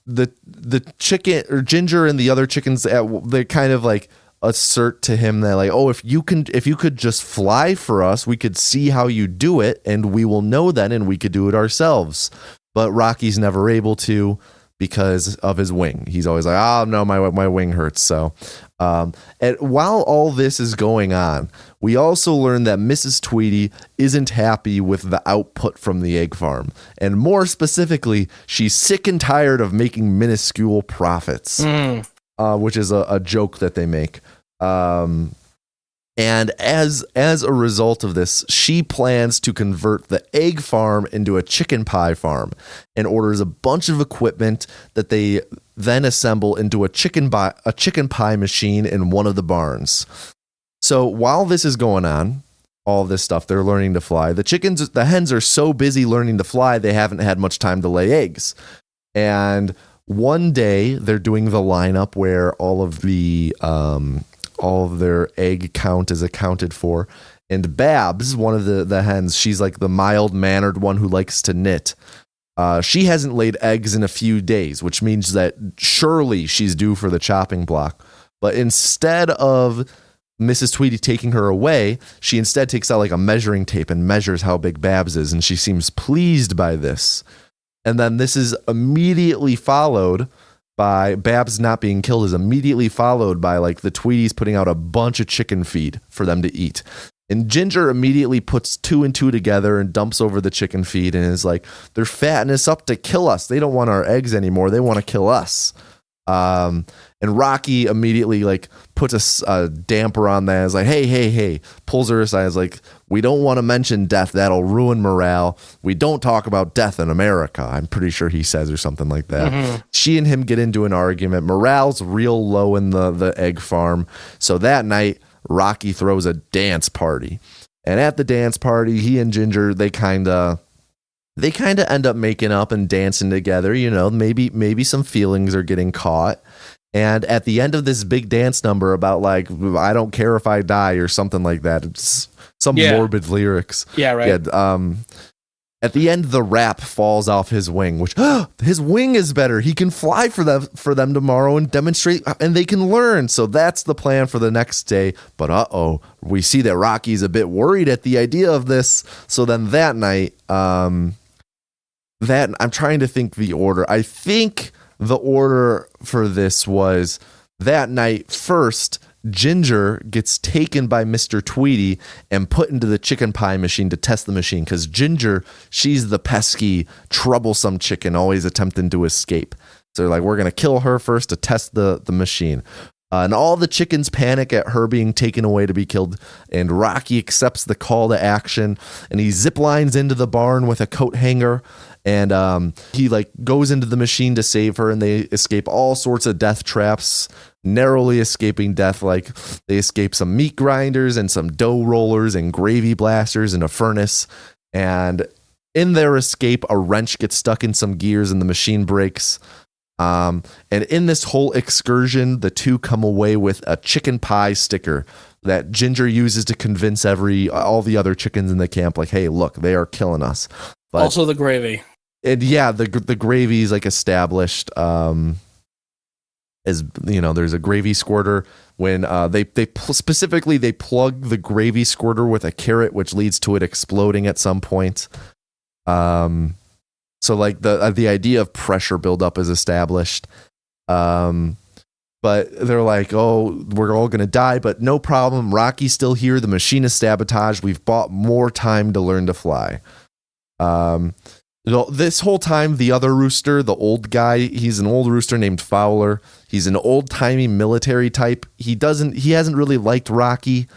the chicken, or Ginger and the other chickens, they kind of like assert to him that like, "Oh, if you could just fly for us, we could see how you do it, and we will know then, and we could do it ourselves." But Rocky's never able to because of his wing. He's always like, "Oh no, my wing hurts." So, and while all this is going on, we also learn that Mrs. Tweedy isn't happy with the output from the egg farm. And more specifically, she's sick and tired of making minuscule profits, which is a joke that they make. And as a result of this, she plans to convert the egg farm into a chicken pie farm and orders a bunch of equipment that they then assemble into a chicken pie machine in one of the barns. So while this is going on, all this stuff, they're learning to fly. The hens are so busy learning to fly, they haven't had much time to lay eggs. And one day they're doing the lineup where all of their egg count is accounted for. And Babs, one of the hens, she's like the mild-mannered one who likes to knit. She hasn't laid eggs in a few days, which means that surely she's due for the chopping block. But instead of Mrs. Tweedy taking her away, she instead takes out like a measuring tape and measures how big Babs is, and she seems pleased by this. And then this is immediately followed by Babs not being killed, is immediately followed by like the Tweedies putting out a bunch of chicken feed for them to eat. And Ginger immediately puts 2 and 2 together and dumps over the chicken feed and is like, they're fattening us up to kill us. They don't want our eggs anymore. They want to kill us. And Rocky immediately like puts a damper on that. Is like, hey, pulls her aside. Is like, we don't want to mention death. That'll ruin morale. We don't talk about death in America. I'm pretty sure he says, or something like that. Mm-hmm. She and him get into an argument. Morale's real low in the egg farm. So that night, Rocky throws a dance party. And at the dance party, he and Ginger, they kind of end up making up and dancing together. You know, maybe some feelings are getting caught. And at the end of this big dance number about like, I don't care if I die or something like that. It's some morbid lyrics. Yeah, right. Yeah, at the end, the wrap falls off his wing, which his wing is better. He can fly for them tomorrow and demonstrate, and they can learn. So that's the plan for the next day. But we see that Rocky's a bit worried at the idea of this. So then that night, I'm trying to think the order. I think the order for this was that night first, Ginger gets taken by Mr. Tweedy and put into the chicken pie machine to test the machine, because Ginger, she's the pesky, troublesome chicken, always attempting to escape. So they're like, we're going to kill her first to test the machine. And all the chickens panic at her being taken away to be killed, and Rocky accepts the call to action, and he zip lines into the barn with a coat hanger, and he like goes into the machine to save her, and they escape all sorts of death traps, narrowly escaping death. Like they escape some meat grinders and some dough rollers and gravy blasters and a furnace. And in their escape, a wrench gets stuck in some gears and the machine breaks. And in this whole excursion, the two come away with a chicken pie sticker that Ginger uses to convince all the other chickens in the camp, like, hey, look, they are killing us. But, also the gravy. And yeah, the gravy is like established. As you know, there's a gravy squirter when they specifically plug the gravy squirter with a carrot, which leads to it exploding at some point. So like the idea of pressure buildup is established. But they're like, oh, we're all gonna die, but no problem. Rocky's still here. The machine is sabotaged. We've bought more time to learn to fly. This whole time, the other rooster, the old guy, he's an old rooster named Fowler. He's an old-timey military type. He hasn't really liked Rocky,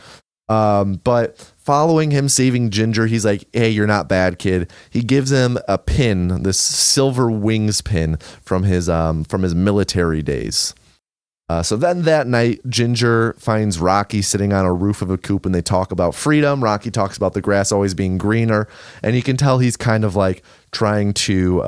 but following him saving Ginger, he's like, hey, you're not bad, kid. He gives him a pin, this silver wings pin from his military days. So then that night, Ginger finds Rocky sitting on a roof of a coop, and they talk about freedom. Rocky talks about the grass always being greener, and you can tell he's kind of like trying to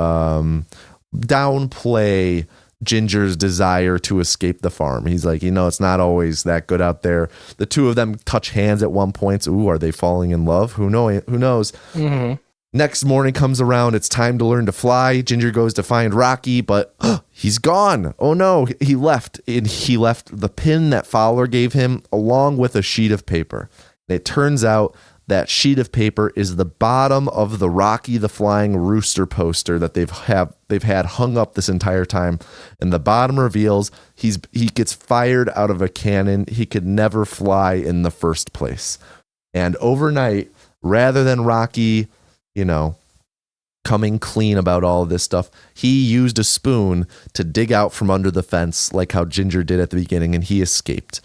downplay Ginger's desire to escape the farm. He's like, it's not always that good out there. The two of them touch hands at one point. So, are they falling in love? Who knows? Mm-hmm. Next morning comes around. It's time to learn to fly. Ginger goes to find Rocky, but he's gone. Oh no, he left. And he left the pin that Fowler gave him along with a sheet of paper. And it turns out that sheet of paper is the bottom of the Rocky the Flying Rooster poster that they've had hung up this entire time. And the bottom reveals he gets fired out of a cannon. He could never fly in the first place. And overnight, rather than Rocky, coming clean about all of this stuff. He used a spoon to dig out from under the fence, like how Ginger did at the beginning, and he escaped.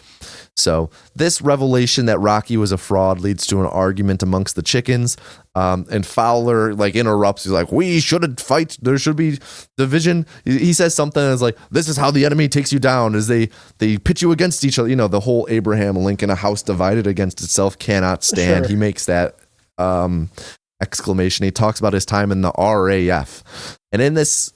So this revelation that Rocky was a fraud leads to an argument amongst the chickens, and Fowler like interrupts. He's like, "We shouldn't fight. There should be division." He says something that's like, "This is how the enemy takes you down: is they pit you against each other." You know, the whole Abraham Lincoln, a house divided against itself cannot stand. Sure. He makes that exclamation. He talks about his time in the RAF, and in this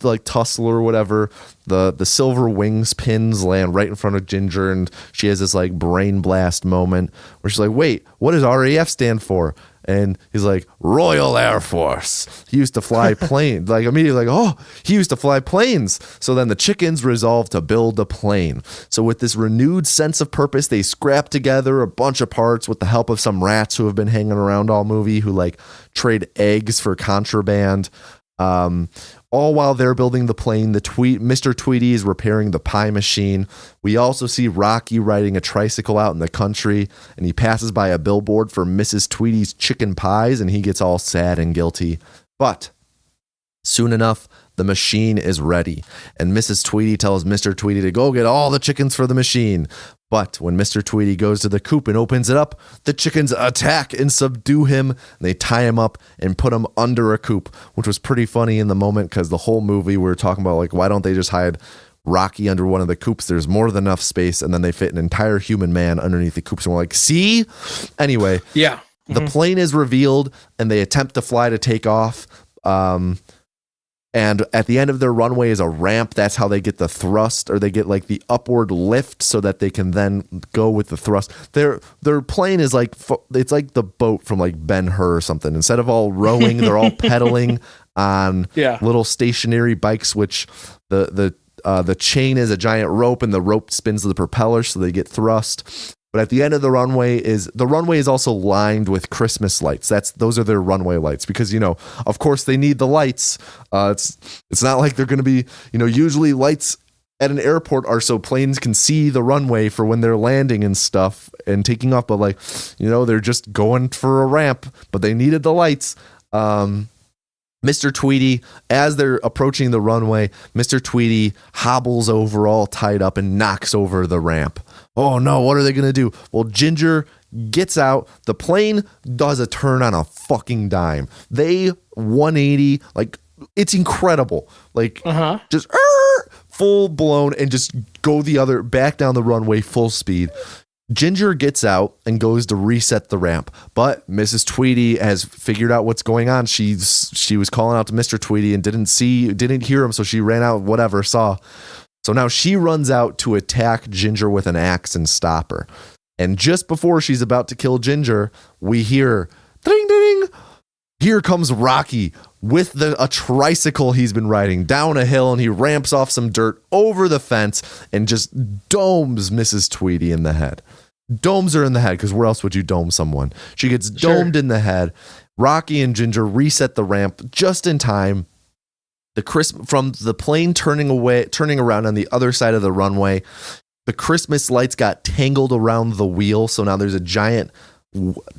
like tussle or whatever, the silver wings pins land right in front of Ginger, and she has this like brain blast moment where she's like, "Wait, what does RAF stand for?" And he's like, "Royal Air Force. He used to fly planes." Like immediately, like, "Oh, he used to fly planes." So then the chickens resolve to build a plane. So with this renewed sense of purpose, they scrap together a bunch of parts with the help of some rats who have been hanging around all movie, who like trade eggs for contraband. All while they're building the plane, Mr. Tweety is repairing the pie machine. We also see Rocky riding a tricycle out in the country, and he passes by a billboard for Mrs. Tweety's chicken pies, and he gets all sad and guilty. But soon enough, the machine is ready, and Mrs. Tweety tells Mr. Tweety to go get all the chickens for the machine. But when Mr. Tweety goes to the coop and opens it up, the chickens attack and subdue him. And they tie him up and put him under a coop, which was pretty funny in the moment because the whole movie we were talking about, like, why don't they just hide Rocky under one of the coops? There's more than enough space, and then they fit an entire human man underneath the coops. And we're like, see? Anyway, yeah. The plane is revealed, and they attempt to fly to take off. And at the end of their runway is a ramp. That's how they get the thrust, or they get like the upward lift so that they can then go with the thrust. Their plane is like, it's like the boat from like Ben-Hur or something. Instead of all rowing, they're all pedaling on little stationary bikes, which the chain is a giant rope, and the rope spins the propeller so they get thrust. But at the end of the runway is also lined with Christmas lights. Those are their runway lights because, you know, of course they need the lights. It's not like they're going to be, you know, usually lights at an airport are so planes can see the runway for when they're landing and stuff and taking off. But like, you know, they're just going for a ramp, but they needed the lights. Mr. Tweety, as they're approaching the runway, Mr. Tweety hobbles over all tied up and knocks over the ramp. Oh no, what are they going to do? Well, Ginger gets out. The plane does a turn on a fucking dime. They 180, like, it's incredible. Like, just full blown and just go back down the runway full speed. Ginger gets out and goes to reset the ramp, but Mrs. Tweety has figured out what's going on. She was calling out to Mr. Tweety and didn't hear him, so she ran out, saw. So now she runs out to attack Ginger with an axe and stop her. And just before she's about to kill Ginger, we hear ding ding. Here comes Rocky with a tricycle he's been riding down a hill, and he ramps off some dirt over the fence and just domes Mrs. Tweety in the head. Domes her in the head, because where else would you dome someone? She gets domed in the head. Rocky and Ginger reset the ramp just in time. From the plane turning around on the other side of the runway, the Christmas lights got tangled around the wheel, so now there's a giant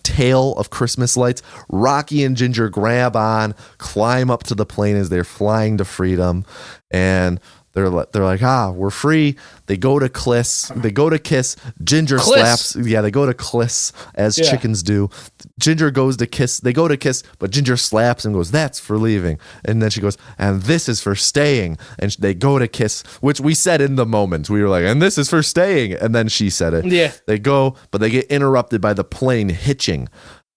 tail of Christmas lights. Rocky and Ginger grab on, climb up to the plane as they're flying to freedom, and they're like, we're free. They go to kiss. Ginger slaps. Yeah, they go to kiss as chickens do. Ginger goes to kiss. They go to kiss, but Ginger slaps and goes, "That's for leaving." And then she goes, "And this is for staying." And they go to kiss, which we said in the moment. We were like, "And this is for staying." And then she said it. Yeah. They go, but they get interrupted by the plane hitching.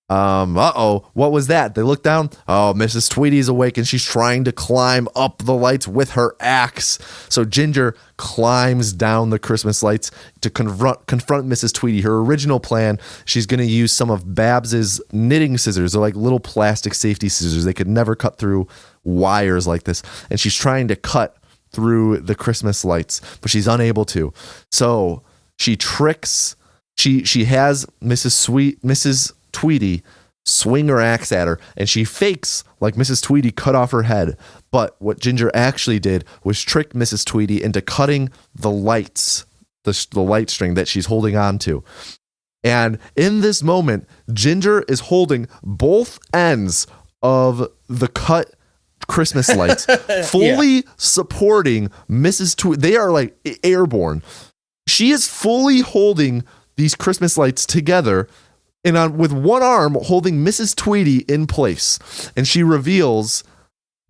What was that? They look down. Oh, Mrs. Tweety's awake, and she's trying to climb up the lights with her axe. So Ginger climbs down the Christmas lights to confront Mrs. Tweety. Her original plan, she's going to use some of Babs's knitting scissors. They're like little plastic safety scissors. They could never cut through wires like this. And she's trying to cut through the Christmas lights, but she's unable to. So she tricks. She has Mrs. Tweety swing her axe at her, and she fakes like Mrs. Tweety cut off her head. But what Ginger actually did was trick Mrs. Tweety into cutting the lights, the light string that she's holding on to. And in this moment, Ginger is holding both ends of the cut Christmas lights, fully supporting Mrs. Tweedy. They are like airborne. She is fully holding these Christmas lights together and with one arm holding Mrs. Tweedy in place. And she reveals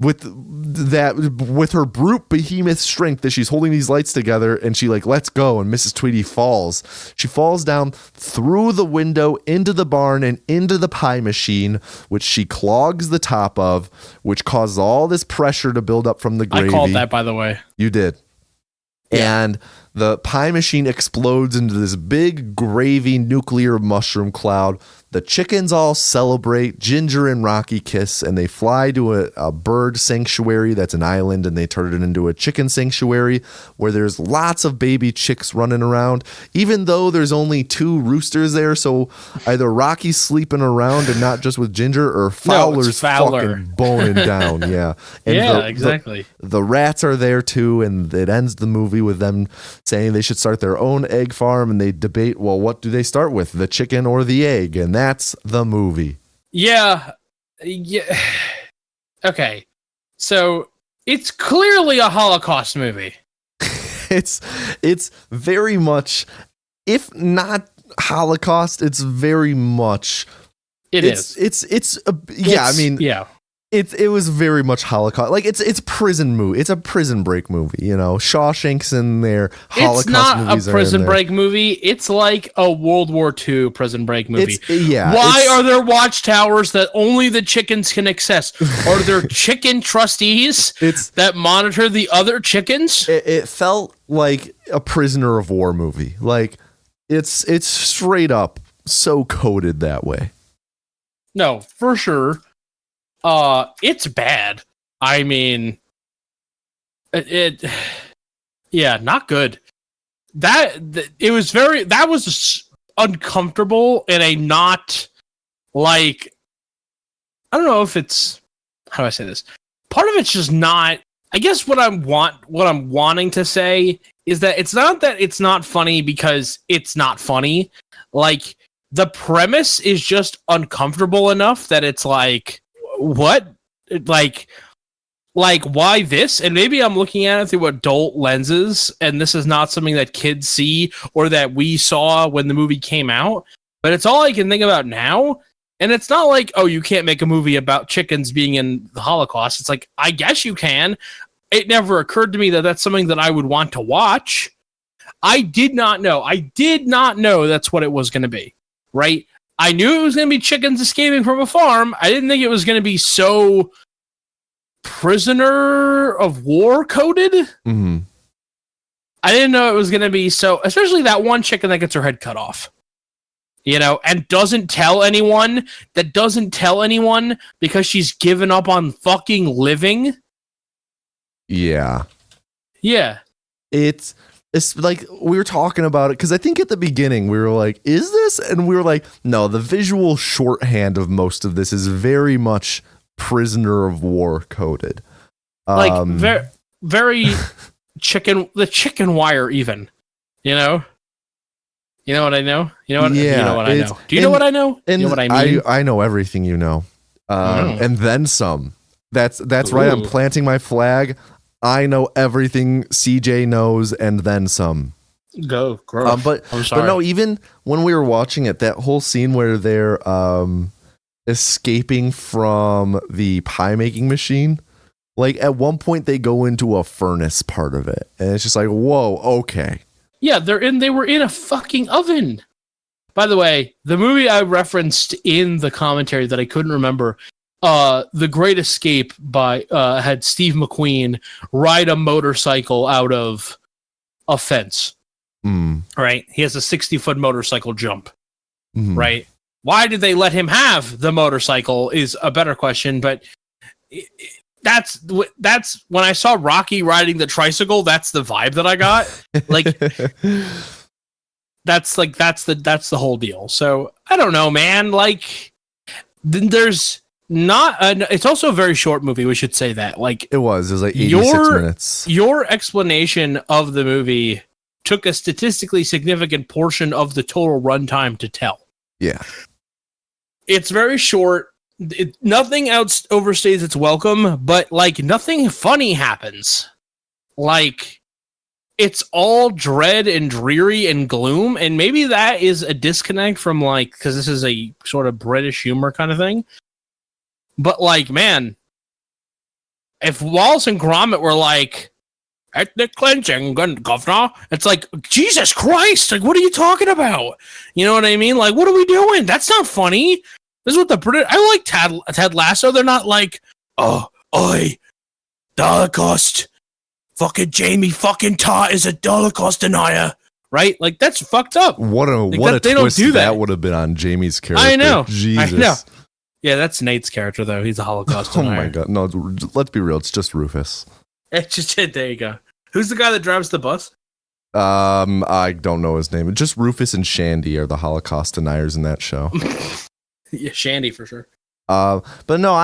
with her brute behemoth strength that she's holding these lights together, and she like lets go, and Mrs. Tweedy falls. She falls down through the window into the barn and into the pie machine, which she clogs the top of, which causes all this pressure to build up from the gravy. I called that, by the way. You did. Yeah. And the pie machine explodes into this big gravy nuclear mushroom cloud. The chickens all celebrate. Ginger and Rocky kiss, and they fly to a bird sanctuary that's an island, and they turn it into a chicken sanctuary where there's lots of baby chicks running around, even though there's only 2 roosters there. So either Rocky's sleeping around and not just with Ginger, or Fowler's fucking boning down. Yeah. And exactly. The rats are there too, and it ends the movie with them saying they should start their own egg farm, and they debate, well, what do they start with, the chicken or the egg? And that's the movie. Yeah. Okay. So it's clearly a Holocaust movie. It's very much, if not Holocaust, it's very much. It's It was very much Holocaust. Like it's prison movie. It's a prison break movie, you know. Shawshank's in there. Holocaust it's not movies a prison are in break movie. It's like a World War II prison break movie. Why are there watchtowers that only the chickens can access? Are there chicken trustees that monitor the other chickens? It felt like a prisoner of war movie. Like it's straight up so coded that way. No, for sure. It's bad. I mean, not good. That was uncomfortable in a not like, I don't know if it's, how do I say this? Part of it's just not, I guess what I'm wanting to say is that it's not that it's not funny because it's not funny. Like, the premise is just uncomfortable enough that it's like, what? Like why this? And maybe I'm looking at it through adult lenses, and this is not something that kids see or that we saw when the movie came out, but it's all I can think about now. And it's not like, oh, you can't make a movie about chickens being in the Holocaust. It's like, I guess you can. It never occurred to me that that's something that I would want to watch. I did not know that's what it was going to be, right? I knew it was going to be chickens escaping from a farm. I didn't think it was going to be so prisoner of war coded. Mm-hmm. I didn't know it was going to be so, especially that one chicken that gets her head cut off, you know, and doesn't tell anyone because she's given up on fucking living. Yeah. Yeah. It's like we were talking about it because I think at the beginning we were like, is this? And we were like, no, the visual shorthand of most of this is very much prisoner of war coded. Like very the chicken wire even, you know? You know what I know? You know what? Yeah, you know what I know? Do you know what I know? And you know what I mean? I know everything you know. And then some. That's right. I'm planting my flag. I know everything CJ knows and then some. Go, gross. But no, even when we were watching it, that whole scene where they're escaping from the pie making machine, like at one point they go into a furnace part of it, and it's just like, whoa, okay. Yeah, they were in a fucking oven. By the way, the movie I referenced in the commentary that I couldn't remember, The Great Escape had Steve McQueen ride a motorcycle out of a fence. Right? He has a 60-foot motorcycle jump. Right? Why did they let him have the motorcycle is a better question, but that's when I saw Rocky riding the tricycle, that's the vibe that I got. Like that's the whole deal. So I don't know, man. Like there's not it's also a very short movie, we should say that. Like it was like 86 minutes. Your explanation of the movie took a statistically significant portion of the total runtime to tell. Yeah. It's very short. nothing else overstays its welcome, but like nothing funny happens. Like it's all dread and dreary and gloom, and maybe that is a disconnect from like because this is a sort of British humor kind of thing. But like, man, if Wallace and Gromit were like ethnic cleansing, governor, it's like Jesus Christ! Like, what are you talking about? You know what I mean? Like, what are we doing? That's not funny. This is what the British. I like Ted Lasso. They're not like, oh, oi, the Holocaust. Fucking Jamie fucking Tartt is a Holocaust denier, right? Like that's fucked up. What a twist that would have been on Jamie's character. I know. Jesus. I know. Yeah, that's Nate's character though. He's a Holocaust denier. Oh my god. No, let's be real. It's just Rufus. It's just there you go. Who's the guy that drives the bus? I don't know his name. Just Rufus and Shandy are the Holocaust deniers in that show. Yeah, Shandy for sure. But no,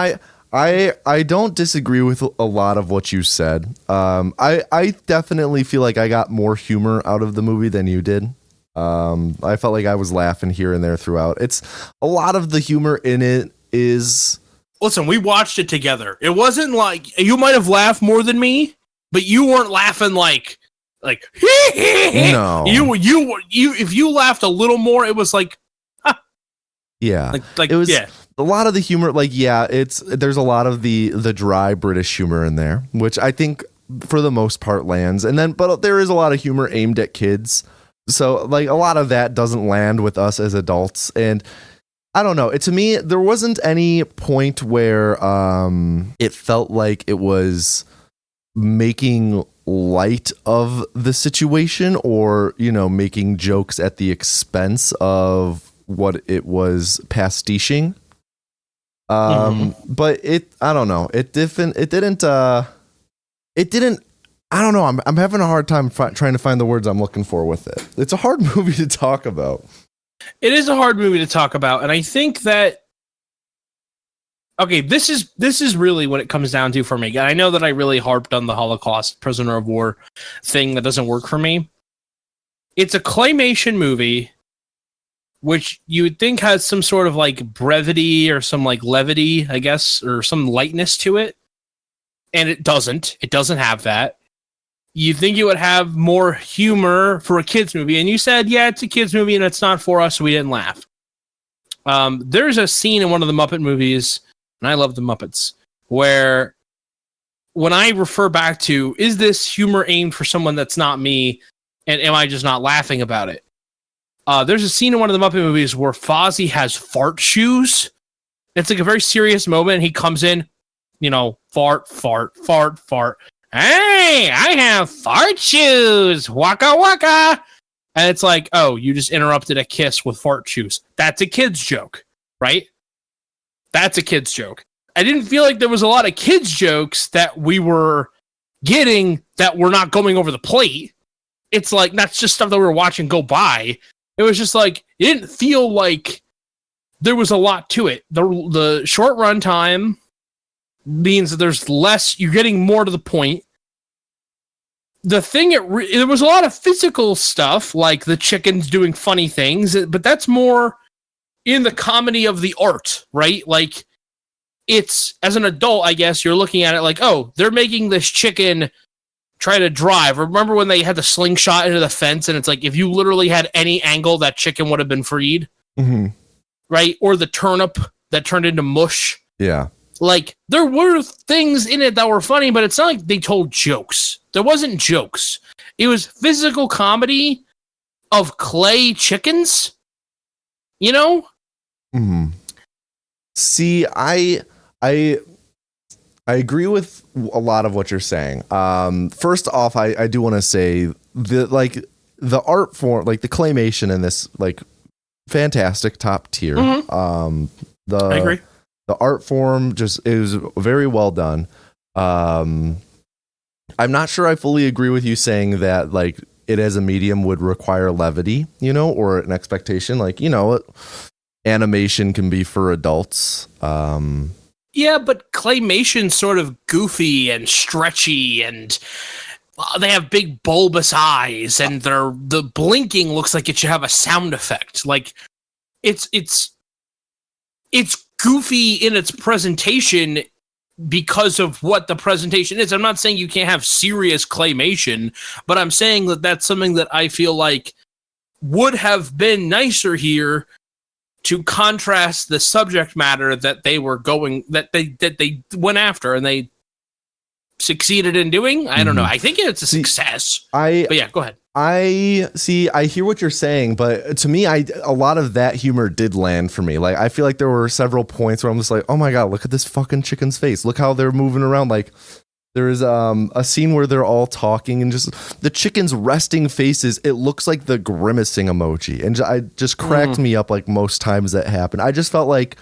I don't disagree with a lot of what you said. I definitely feel like I got more humor out of the movie than you did. I felt like I was laughing here and there throughout. It's a lot of the humor in it is. Listen, we watched it together. It wasn't like you might have laughed more than me, but you weren't laughing like no. You if you laughed a little more, it was like. Yeah, like it was yeah. A lot of the humor. Like, yeah, there's a lot of the dry British humor in there, which I think for the most part lands. And then, but there is a lot of humor aimed at kids. So like a lot of that doesn't land with us as adults. And I don't know. To me, there wasn't any point where it felt like it was making light of the situation or, you know, making jokes at the expense of what it was pastiching. But I don't know. It didn't, I don't know. I'm having a hard time trying to find the words I'm looking for with it. It's a hard movie to talk about. It is a hard movie to talk about. And I think that, okay, this is really what it comes down to for me. I know that I really harped on the Holocaust prisoner of war thing that doesn't work for me. It's a claymation movie which you would think has some sort of like brevity or some like levity, I guess, or some lightness to it. And it doesn't. It doesn't have that. You think it would have more humor for a kid's movie. And you said, yeah, it's a kid's movie and it's not for us, so we didn't laugh. There's a scene in one of the Muppet movies, and I love the Muppets, where when I refer back to, is this humor aimed for someone that's not me, and am I just not laughing about it? There's a scene in one of the Muppet movies where Fozzie has fart shoes. It's like a very serious moment. And he comes in, you know, fart, fart, fart, fart. Hey, I have fart shoes. Waka waka. And it's like, oh, you just interrupted a kiss with fart shoes. That's a kid's joke, right? That's a kid's joke. I didn't feel like there was a lot of kids' jokes that we were getting that were not going over the plate. It's like, that's just stuff that we were watching go by. It was just like, it didn't feel like there was a lot to it. The short run time means that there's less, you're getting more to the point. The thing, there was a lot of physical stuff, like the chickens doing funny things, but that's more in the comedy of the art, right? Like, it's, as an adult, I guess, you're looking at it like, oh, they're making this chicken try to drive. Remember when they had the slingshot into the fence, and it's like, if you literally had any angle, that chicken would have been freed, right? Or the turnip that turned into mush. Yeah. Like, there were things in it that were funny, but it's not like they told jokes. There wasn't jokes. It was physical comedy of clay chickens, you know? See, I agree with a lot of what you're saying. First off, I do want to say the art form, like the claymation in this, like fantastic, top tier. I agree. The art form just is very well done. I'm not sure I fully agree with you saying that like it as a medium would require levity, you know, or an expectation. Like, you know, animation can be for adults. Yeah, but claymation's sort of goofy and stretchy, and they have big bulbous eyes, and the blinking looks like it should have a sound effect. Like it's goofy in its presentation because of what the presentation is. I'm not saying you can't have serious claymation, but I'm saying that that's something that I feel like would have been nicer here to contrast the subject matter that they were going, that they went after and they succeeded in doing. I don't know. I think it's a success. But yeah, go ahead. I hear what you're saying, but to me, a lot of that humor did land for me. Like, I feel like there were several points where I'm just like, oh my God, look at this fucking chicken's face. Look how they're moving around. Like, there is a scene where they're all talking and just the chicken's resting faces. It looks like the grimacing emoji. And I just cracked me up like most times that happened. I just felt like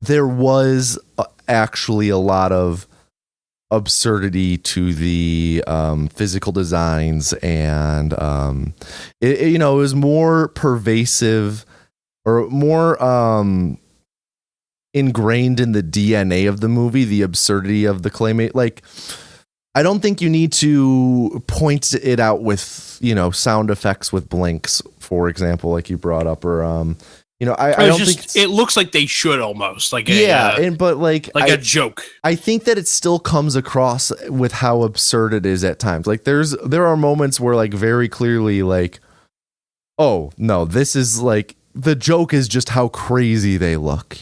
there was actually a lot of absurdity to the physical designs, and it was more pervasive or more ingrained in the DNA of the movie, the absurdity of the claymate. Like, I don't think you need to point it out with sound effects with blinks, for example, like you brought up, or I don't think it looks like they should almost like but a joke. I think that it still comes across with how absurd it is at times. Like there are moments where like very clearly like, oh no, this is like the joke is just how crazy they look,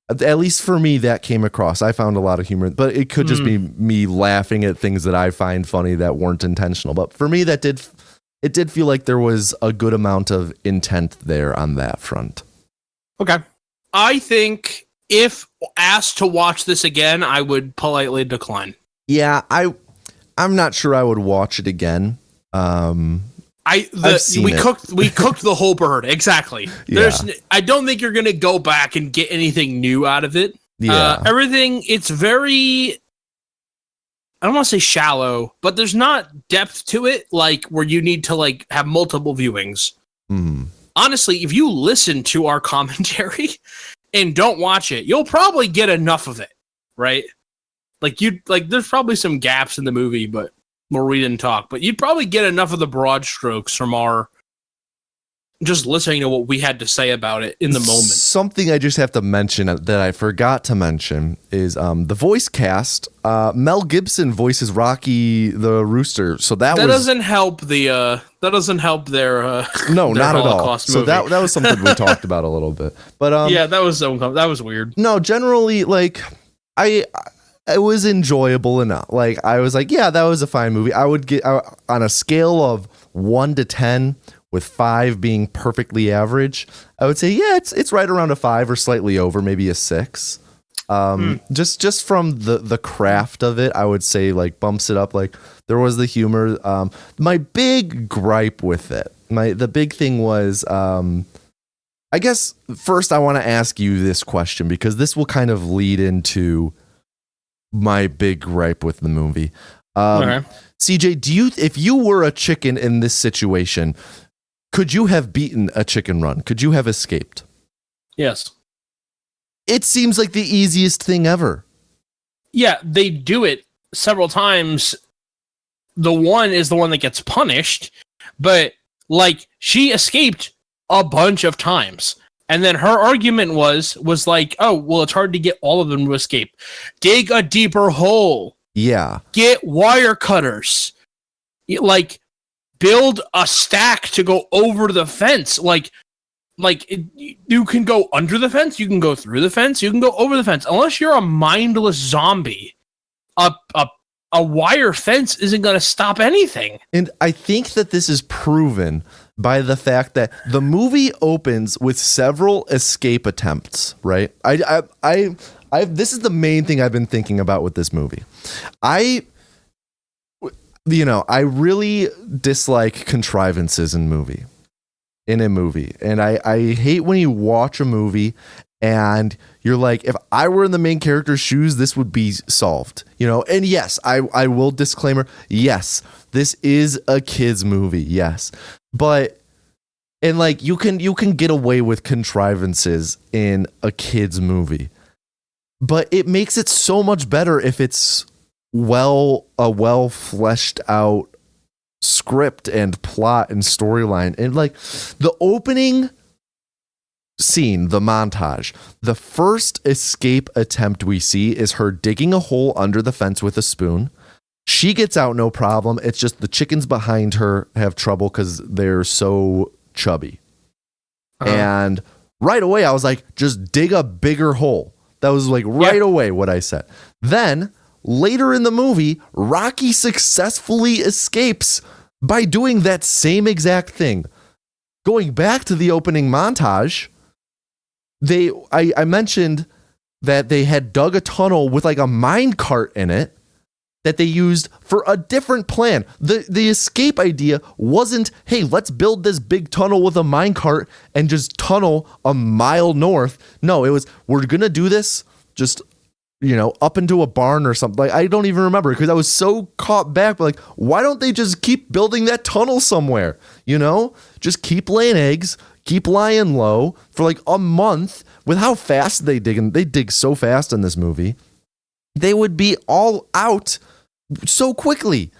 At least for me, that came across. I found a lot of humor, but it could just be me laughing at things that I find funny that weren't intentional. But for me, it did feel like there was a good amount of intent there on that front. Okay. I think if asked to watch this again, I would politely decline. Yeah, I'm not sure I would watch it again. We cooked the whole bird. Exactly. Yeah. I don't think you're gonna go back and get anything new out of it. Yeah. Everything, it's very, I don't want to say shallow, but there's not depth to it, like where you need to like have multiple viewings. Honestly, if you listen to our commentary and don't watch it, you'll probably get enough of it, right? There's probably some gaps in the movie, but where we didn't talk, but you'd probably get enough of the broad strokes from our just listening to what we had to say about it in the moment. Something I just have to mention that I forgot to mention is the voice cast. Mel Gibson voices Rocky the Rooster, so that doesn't help their no, their not Holocaust at all. movie. So that was something we talked about a little bit, but yeah, that was weird. No, generally, like it was enjoyable enough. Like I was like, yeah, that was a fine movie. I would get on a scale of 1 to 10, with 5 being perfectly average, I would say, yeah, it's right around a 5 or slightly over, maybe a 6. Just from the craft of it, I would say like bumps it up. Like there was the humor. My big gripe with it, the big thing was, I guess first I want to ask you this question because this will kind of lead into my big gripe with the movie. Okay. CJ, if you were a chicken in this situation, could you have beaten a chicken run? Could you have escaped? Yes. It seems like the easiest thing ever. Yeah, they do it several times. The one is the one that gets punished, but like she escaped a bunch of times. And then her argument was like, oh, well, it's hard to get all of them to escape. Dig a deeper hole. Yeah. Get wire cutters. Like, build a stack to go over the fence. You can go under the fence, you can go through the fence, you can go over the fence. Unless you're a mindless zombie, a wire fence isn't going to stop anything. And I think that this is proven by the fact that the movie opens with several escape attempts, right? This is the main thing I've been thinking about with this movie. I really dislike contrivances in a movie. And I hate when you watch a movie and you're like, if I were in the main character's shoes, this would be solved, And yes, I will disclaimer. Yes, this is a kid's movie. Yes. But, and like, you can get away with contrivances in a kid's movie, but it makes it so much better if it's a well fleshed out script and plot and storyline. And like the opening scene, the montage, the first escape attempt we see is her digging a hole under the fence with a spoon. She gets out no problem. It's just the chickens behind her have trouble because they're so chubby. And right away, I was like, just dig a bigger hole. That was like right away what I said. Then later in the movie, Rocky successfully escapes by doing that same exact thing. Going back to the opening montage, I mentioned that they had dug a tunnel with like a mine cart in it that they used for a different plan. The escape idea wasn't, hey, let's build this big tunnel with a minecart and just tunnel a mile north. No, it was, we're going to do this just, up into a barn or something. Like, I don't even remember because I was so caught back. But like, why don't they just keep building that tunnel somewhere? Just keep laying eggs, keep lying low for like a month. With how fast they dig, and they dig so fast in this movie, they would be all out so quickly.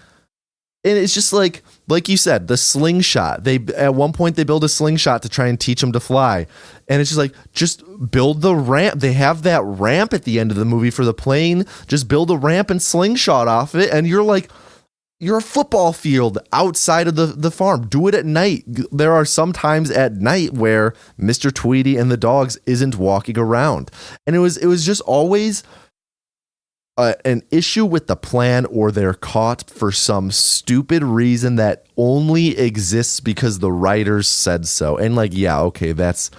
And it's just like you said, the slingshot. At one point they build a slingshot to try and teach them to fly. And it's just like, just build the ramp. They have that ramp at the end of the movie for the plane. Just build a ramp and slingshot off it. And you're a football field outside of the farm. Do it at night. There are some times at night where Mr. Tweety and the dogs isn't walking around. And it was just always an issue with the plan, or they're caught for some stupid reason that only exists because the writers said so. And okay, that's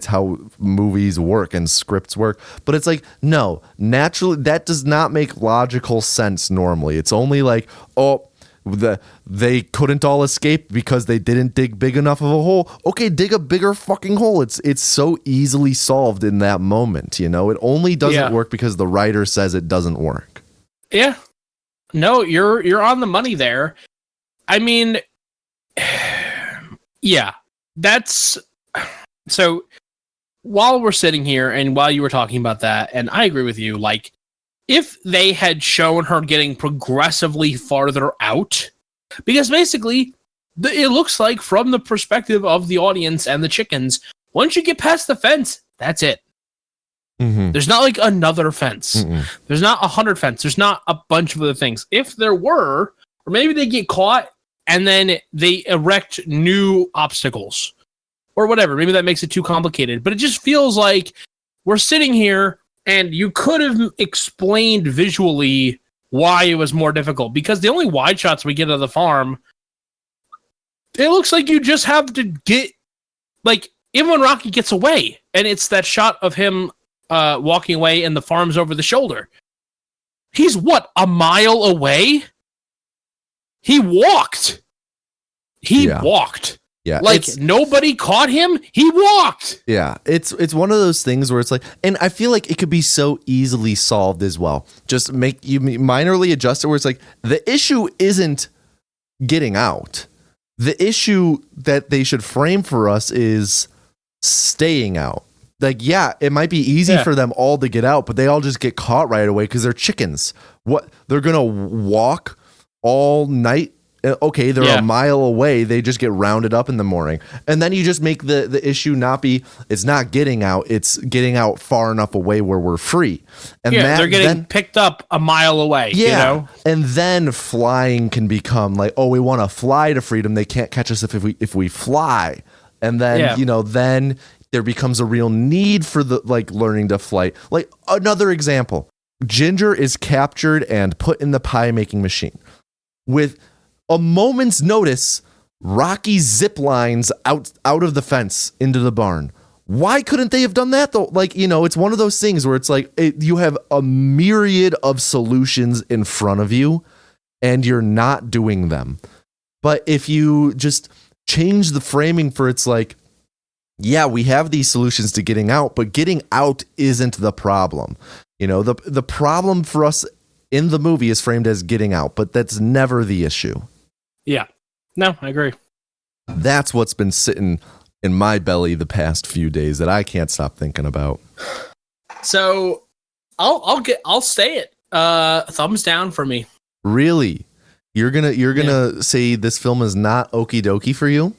how movies work and scripts work. But it's like, no, naturally, that does not make logical sense normally. It's only like, they couldn't all escape because they didn't dig big enough of a hole. Okay, dig a bigger fucking hole. It's so easily solved in that moment, It only doesn't work because the writer says it doesn't work. Yeah. No, you're on the money there. I mean, yeah. That's so while we're sitting here and while you were talking about that, and I agree with you, like, if they had shown her getting progressively farther out, because basically it looks like from the perspective of the audience and the chickens, once you get past the fence, that's it. Mm-hmm. There's not like another fence. Mm-mm. There's not 100 fence. There's not a bunch of other things. If there were, or maybe they get caught and then they erect new obstacles or whatever. Maybe that makes it too complicated, but it just feels like we're sitting here and you could have explained visually why it was more difficult, because the only wide shots we get of the farm, it looks like you just have to get, like, even when Rocky gets away, and it's that shot of him walking away and the farm's over the shoulder. He's what, a mile away? He walked. He walked. Yeah, like nobody caught him. He walked. Yeah, it's one of those things where it's like, and I feel like it could be so easily solved as well. Just make you minorly adjust it where it's like the issue isn't getting out. The issue that they should frame for us is staying out. Like, yeah, it might be easy for them all to get out, but they all just get caught right away because they're chickens. What, they're gonna walk all night? Okay, they're a mile away. They just get rounded up in the morning. And then you just make the issue not be, it's not getting out, it's getting out far enough away where we're free. And they're getting picked up a mile away. Yeah. And then flying can become like, oh, we want to fly to freedom. They can't catch us if we fly. And then, then there becomes a real need for the learning to fly. Like another example, Ginger is captured and put in the pie making machine. With a moment's notice, Rocky zip lines out of the fence into the barn. Why couldn't they have done that though? It's one of those things where it's like you have a myriad of solutions in front of you and you're not doing them. But if you just change the framing for it's like, yeah, we have these solutions to getting out, but getting out isn't the problem. The problem for us in the movie is framed as getting out, but that's never the issue. Yeah. No, I agree. That's what's been sitting in my belly the past few days that I can't stop thinking about. So I'll say it. Thumbs down for me. Really? You're gonna say this film is not okie dokie for you?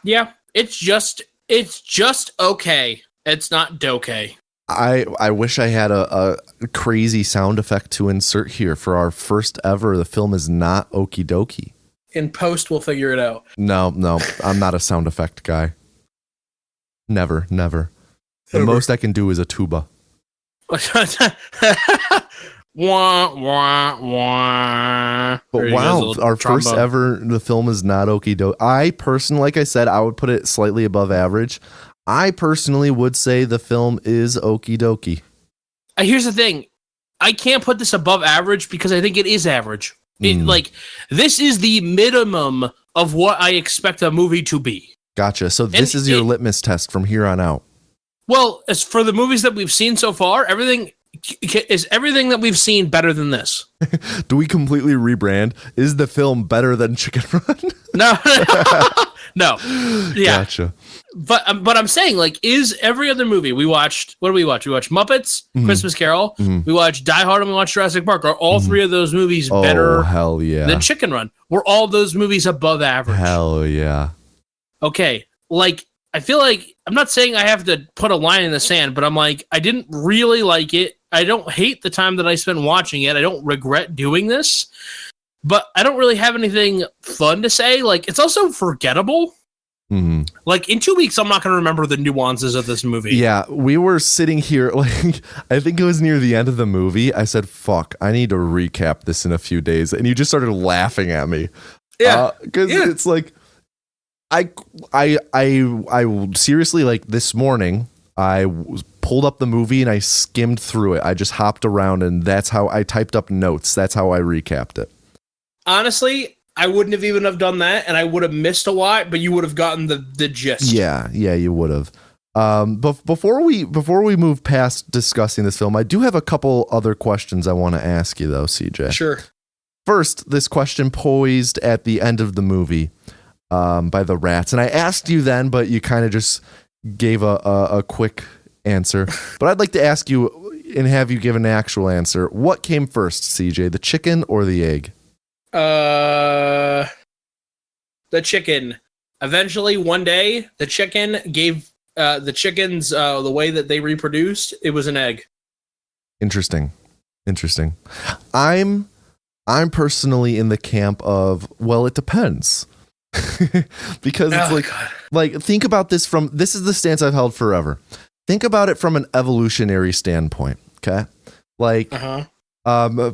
Yeah. It's It's just okay. It's not dokay. I wish I had a crazy sound effect to insert here for our first ever. The film is not okie dokie. In post, we'll figure it out. No, I'm not a sound effect guy. Never. The most I can do is a tuba. Wah, wah, wah. But wow, our first ever, the film is not okie dokie. I personally, like I said, I would put it slightly above average. I personally would say the film is okie dokie. Here's the thing. I can't put this above average because I think it is average. This is the minimum of what I expect a movie to be. Gotcha. So this is your litmus test from here on out. Well, as for the movies that we've seen so far, everything that we've seen better than this. Do we completely rebrand? Is the film better than Chicken Run? No. No. Yeah. Gotcha. But I'm saying, like, is every other movie we watched? What do we watch? We watched Muppets, Christmas Carol. We watched Die Hard, and we watched Jurassic Park. Are all three of those movies better hell yeah. than Chicken Run? Were all those movies above average? Hell yeah. Okay, like, I feel like, I'm not saying I have to put a line in the sand, but I'm like, I didn't really like it. I don't hate the time that I spent watching it. I don't regret doing this, but I don't really have anything fun to say. Like, it's also forgettable. Like, in 2 weeks, I'm not going to remember the nuances of this movie. Yeah, we were sitting here, like, I think it was near the end of the movie. I said, fuck, I need to recap this in a few days. And you just started laughing at me. Yeah. Because it's like, I seriously, like, this morning, I pulled up the movie and I skimmed through it. I just hopped around and that's how I typed up notes. That's how I recapped it. Honestly, I wouldn't have even have done that, and I would have missed a lot, but you would have gotten the gist. Yeah, you would have. But before we move past discussing this film, I do have a couple other questions I want to ask you, though, CJ. Sure. First, this question posed at the end of the movie by the rats, and I asked you then, but you kind of just gave a quick answer. But I'd like to ask you and have you give an actual answer. What came first, CJ, the chicken or the egg? The chicken. Eventually, one day, the chicken gave the chickens the way that they reproduced. It was an egg. Interesting. I'm personally in the camp of, well, it depends. Because it's like think about this this is the stance I've held forever. Think about it from an evolutionary standpoint. Okay, like a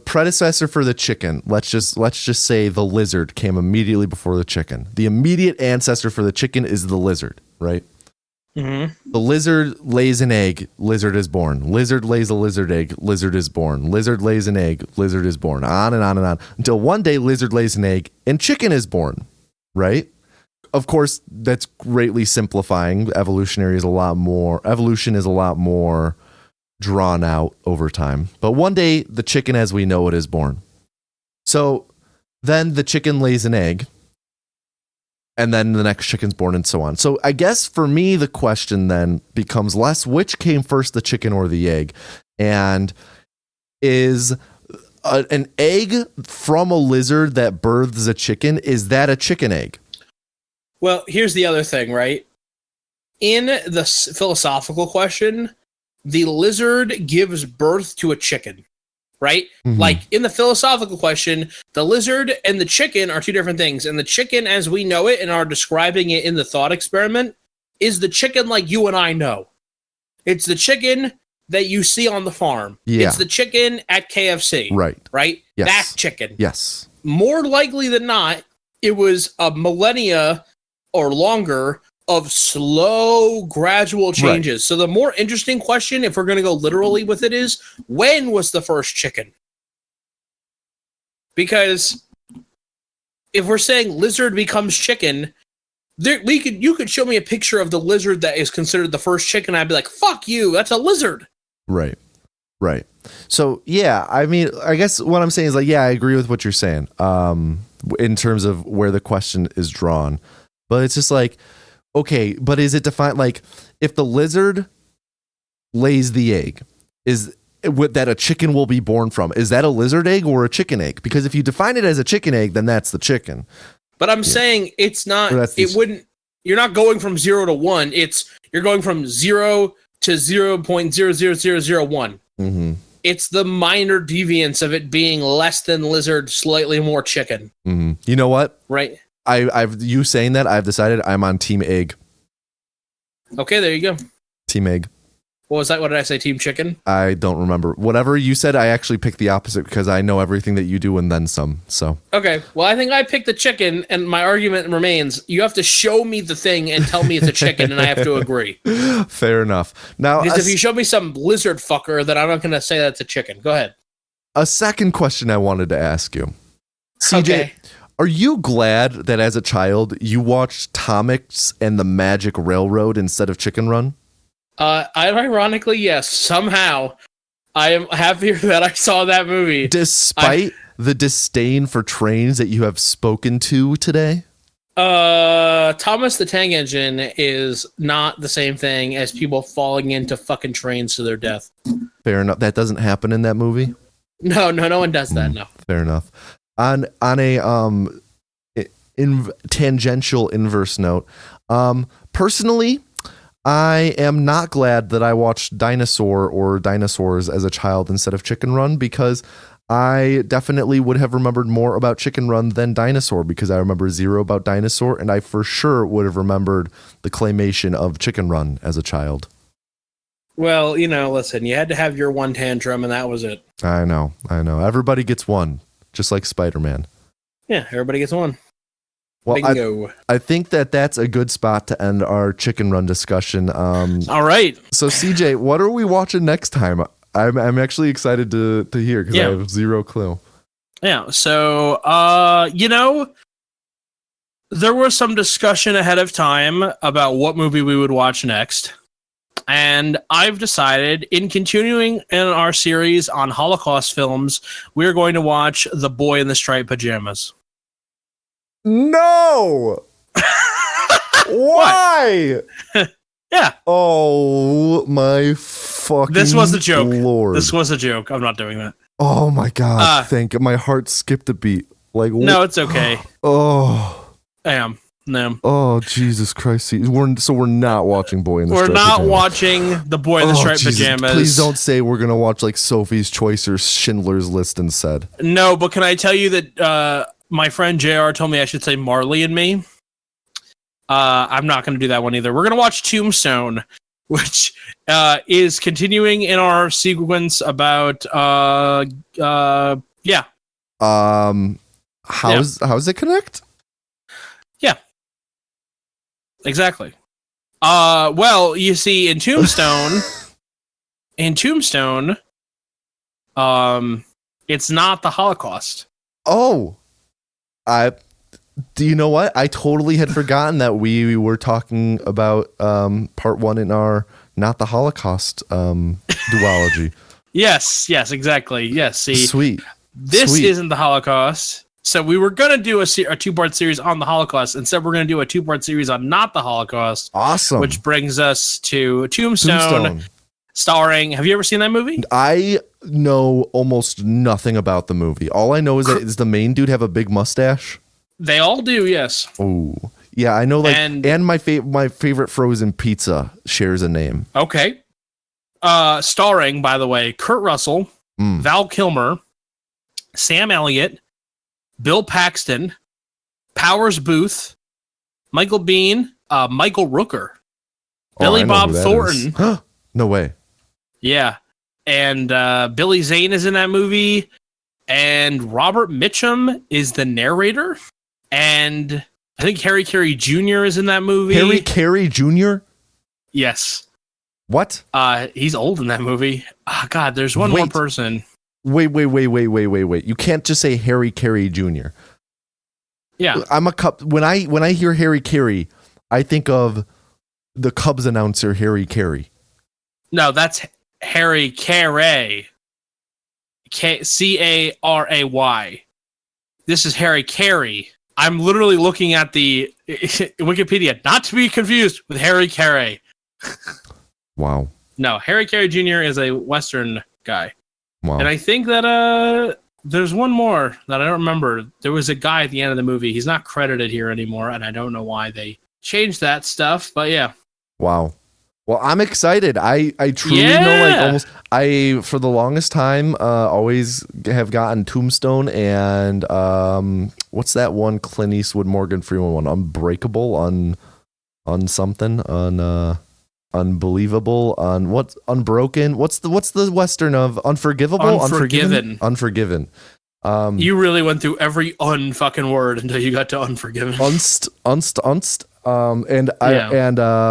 predecessor for the chicken. Let's just say the lizard came immediately before the chicken. The immediate ancestor for the chicken is the lizard, right? The lizard lays an egg, lizard is born. Lizard lays a lizard egg, lizard is born. Lizard lays an egg, lizard is born. On and on and on until one day lizard lays an egg and chicken is born. Right? Of course, that's greatly simplifying. Evolution is a lot more drawn out over time. But one day, the chicken as we know it is born. So then the chicken lays an egg, and then the next chicken's born, and so on. So I guess for me, the question then becomes less which came first, the chicken or the egg, and is an egg from a lizard that births a chicken, is that a chicken egg? Well, here's the other thing, right? In the philosophical question, the lizard gives birth to a chicken, right? Like, in the philosophical question, the lizard and the chicken are two different things. And the chicken, as we know it and are describing it in the thought experiment, is the chicken like you and I know. It's the chicken that you see on the farm. Yeah. It's the chicken at KFC. Right? Yes. That chicken. Yes. More likely than not, it was a millennia or longer of slow, gradual changes. Right. So the more interesting question, if we're going to go literally with it, is when was the first chicken? Because if we're saying lizard becomes chicken, you could show me a picture of the lizard that is considered the first chicken. I'd be like, fuck you, that's a lizard. Right. So, yeah, I mean, I guess what I'm saying is, like, yeah, I agree with what you're saying in terms of where the question is drawn. But it's just like, okay, but is it defined, like, if the lizard lays the egg, is that a chicken will be born from? Is that a lizard egg or a chicken egg? Because if you define it as a chicken egg, then that's the chicken. But I'm saying it's not, it wouldn't, you're not going from 0 to 1. You're going from 0 to 0.00001. Mm-hmm. It's the minor deviance of it being less than lizard, slightly more chicken. Mm-hmm. You know what? Right. I've you saying that, I've decided I'm on Team Egg. Okay, there you go. Team Egg. What was that? What did I say? Team chicken? I don't remember. Whatever you said, I actually picked the opposite because I know everything that you do and then some. So okay. Well, I think I picked the chicken, and my argument remains: you have to show me the thing and tell me it's a chicken, and I have to agree. Fair enough. Now, because if you show me some lizard fucker, then I'm not going to say that's a chicken. Go ahead. A second question I wanted to ask you, CJ. Okay. Are you glad that as a child you watched Tomix and the Magic Railroad instead of Chicken Run? Ironically, yes. Somehow, I am happier that I saw that movie. Despite the disdain for trains that you have spoken to today? Thomas the Tank Engine is not the same thing as people falling into fucking trains to their death. Fair enough. That doesn't happen in that movie? No one does that, no. Fair enough. On a tangential inverse note, personally, I am not glad that I watched Dinosaur or Dinosaurs as a child instead of Chicken Run, because I definitely would have remembered more about Chicken Run than Dinosaur, because I remember zero about Dinosaur, and I for sure would have remembered the claymation of Chicken Run as a child. Well, listen, you had to have your one tantrum, and that was it. I know. Everybody gets one, just like Spider-Man. Yeah, everybody gets one. Well, bingo. I think that's a good spot to end our Chicken Run discussion. All right. So, CJ, what are we watching next time? I'm actually excited to hear, because I have zero clue. Yeah. So, there was some discussion ahead of time about what movie we would watch next. And I've decided, in continuing in our series on Holocaust films, we're going to watch The Boy in the Striped Pajamas. No! Why? Yeah. Oh, my fucking This was a joke. Lord. This was a joke. I'm not doing that. Oh, my God. My heart skipped a beat. No, it's okay. Oh. I am. No. Oh, Jesus Christ. We're not watching Boy in the Striped We're not Pajamas. watching The Boy in the Striped Pajamas. Please don't say we're going to watch Sophie's Choice or Schindler's List instead. No, but can I tell you that my friend JR told me I should say Marley and Me? I'm not going to do that one either. We're going to watch Tombstone, which is continuing in our sequence about How's it connect? Yeah. Exactly. Well, you see, in Tombstone, it's not the Holocaust. Oh, do you know what? I totally had forgotten that we were talking about part one in our Not the Holocaust duology. Yes, exactly. Yes, see, sweet. This isn't the Holocaust. So we were going to do a two-part series on the Holocaust. Instead, we're going to do a two-part series on Not the Holocaust. Awesome. Which brings us to Tombstone. Starring, have you ever seen that movie? I know almost nothing about the movie. All I know is that does the main dude have a big mustache? They all do, yes. Oh, yeah, I know. And my favorite frozen pizza shares a name. Okay. Starring, by the way, Kurt Russell, Val Kilmer, Sam Elliott, Bill Paxton, Powers Booth, Michael Biehn, Michael Rooker, Billy Bob Thornton. No way. Yeah. And Billy Zane is in that movie. And Robert Mitchum is the narrator. And I think Harry Carey Jr. is in that movie. Harry Carey Jr.? Yes. What? He's old in that movie. Oh, God, there's one more person. Wait. You can't just say Harry Carey Jr. Yeah. I'm a Cub. When I hear Harry Carey, I think of the Cubs announcer, Harry Carey. No, that's Harry Caray. Caray. This is Harry Carey. I'm literally looking at the Wikipedia, not to be confused with Harry Caray. Wow. No, Harry Carey Jr. is a Western guy. Wow. And I think that there's one more that I don't remember. There was a guy at the end of the movie. He's not credited here anymore, and I don't know why they change that stuff. But yeah. Wow. Well, I'm excited. I truly know, like, almost, for the longest time, always have gotten Tombstone and what's that one Clint Eastwood Morgan Freeman one? Unbreakable, on something, on Unbelievable, on what's Unbroken? What's the Western of Unforgivable? Unforgiven. You really went through every unfucking word until you got to Unforgiven. Unst. And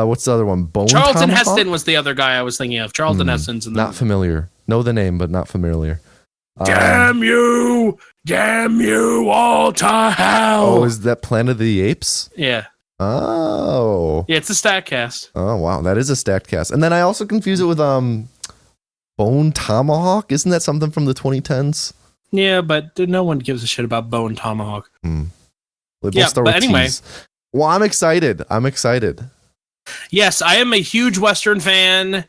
what's the other one? Charlton Heston was the other guy I was thinking of. Charlton Heston's in the not familiar. Know the name, but not familiar. Damn you all to hell. Oh, is that Planet of the Apes? Yeah. Oh. Yeah, it's a stat cast. Oh wow, that is a stacked cast. And then I also confuse it with Bone Tomahawk. Isn't that something from the 2010s? Yeah, but no one gives a shit about Bone Tomahawk. Anyway. Well, I'm excited. Yes, I am a huge Western fan.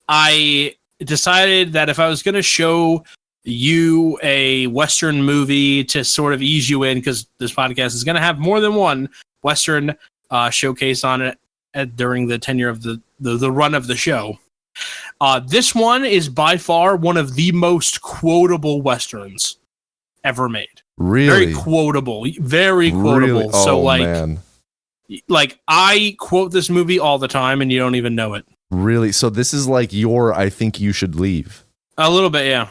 I decided that if I was going to show you a Western movie to sort of ease you in, because this podcast is going to have more than one Western showcase on it during the tenure of the run of the show. This one is by far one of the most quotable Westerns ever made. Really? Very quotable. Really? So, man. Like, I quote this movie all the time, and you don't even know it. Really? So this is like your I Think You Should Leave. A little bit, yeah.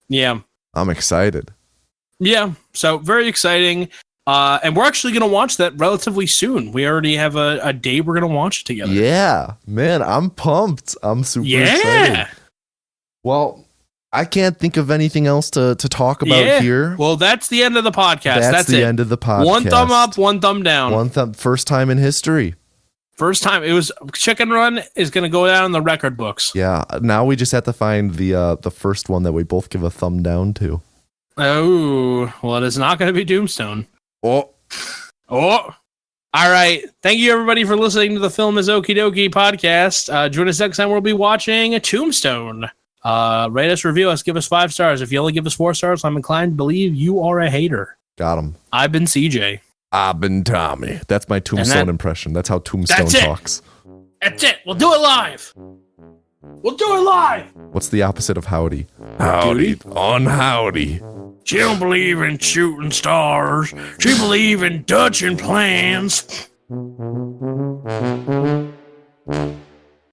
Yeah. I'm excited. Yeah. So, very exciting. And we're actually going to watch that relatively soon. We already have a day we're going to watch it together. Yeah. Man, I'm pumped. I'm super excited. Well, I can't think of anything else to talk about here. Well, that's the end of the podcast. That's the it. end of the podcast. One thumb up, one thumb down. First time in history. First time. It was Chicken Run is going to go down in the record books. Yeah. Now we just have to find the first one that we both give a thumb down to. Oh, well, it is not going to be Tombstone. Oh. All right. Thank you, everybody, for listening to the Film is Okie Dokie podcast. Join us next time. We'll be watching Tombstone. Rate us, review us, give us 5 stars. If you only give us 4 stars, I'm inclined to believe you are a hater. Got him. I've been CJ. I've been Tommy. That's my Tombstone impression. That's how Tombstone talks. That's it. We'll do it live. What's the opposite of howdy? Howdy. On howdy. She don't believe in shooting stars. She believe in Dutch and plans.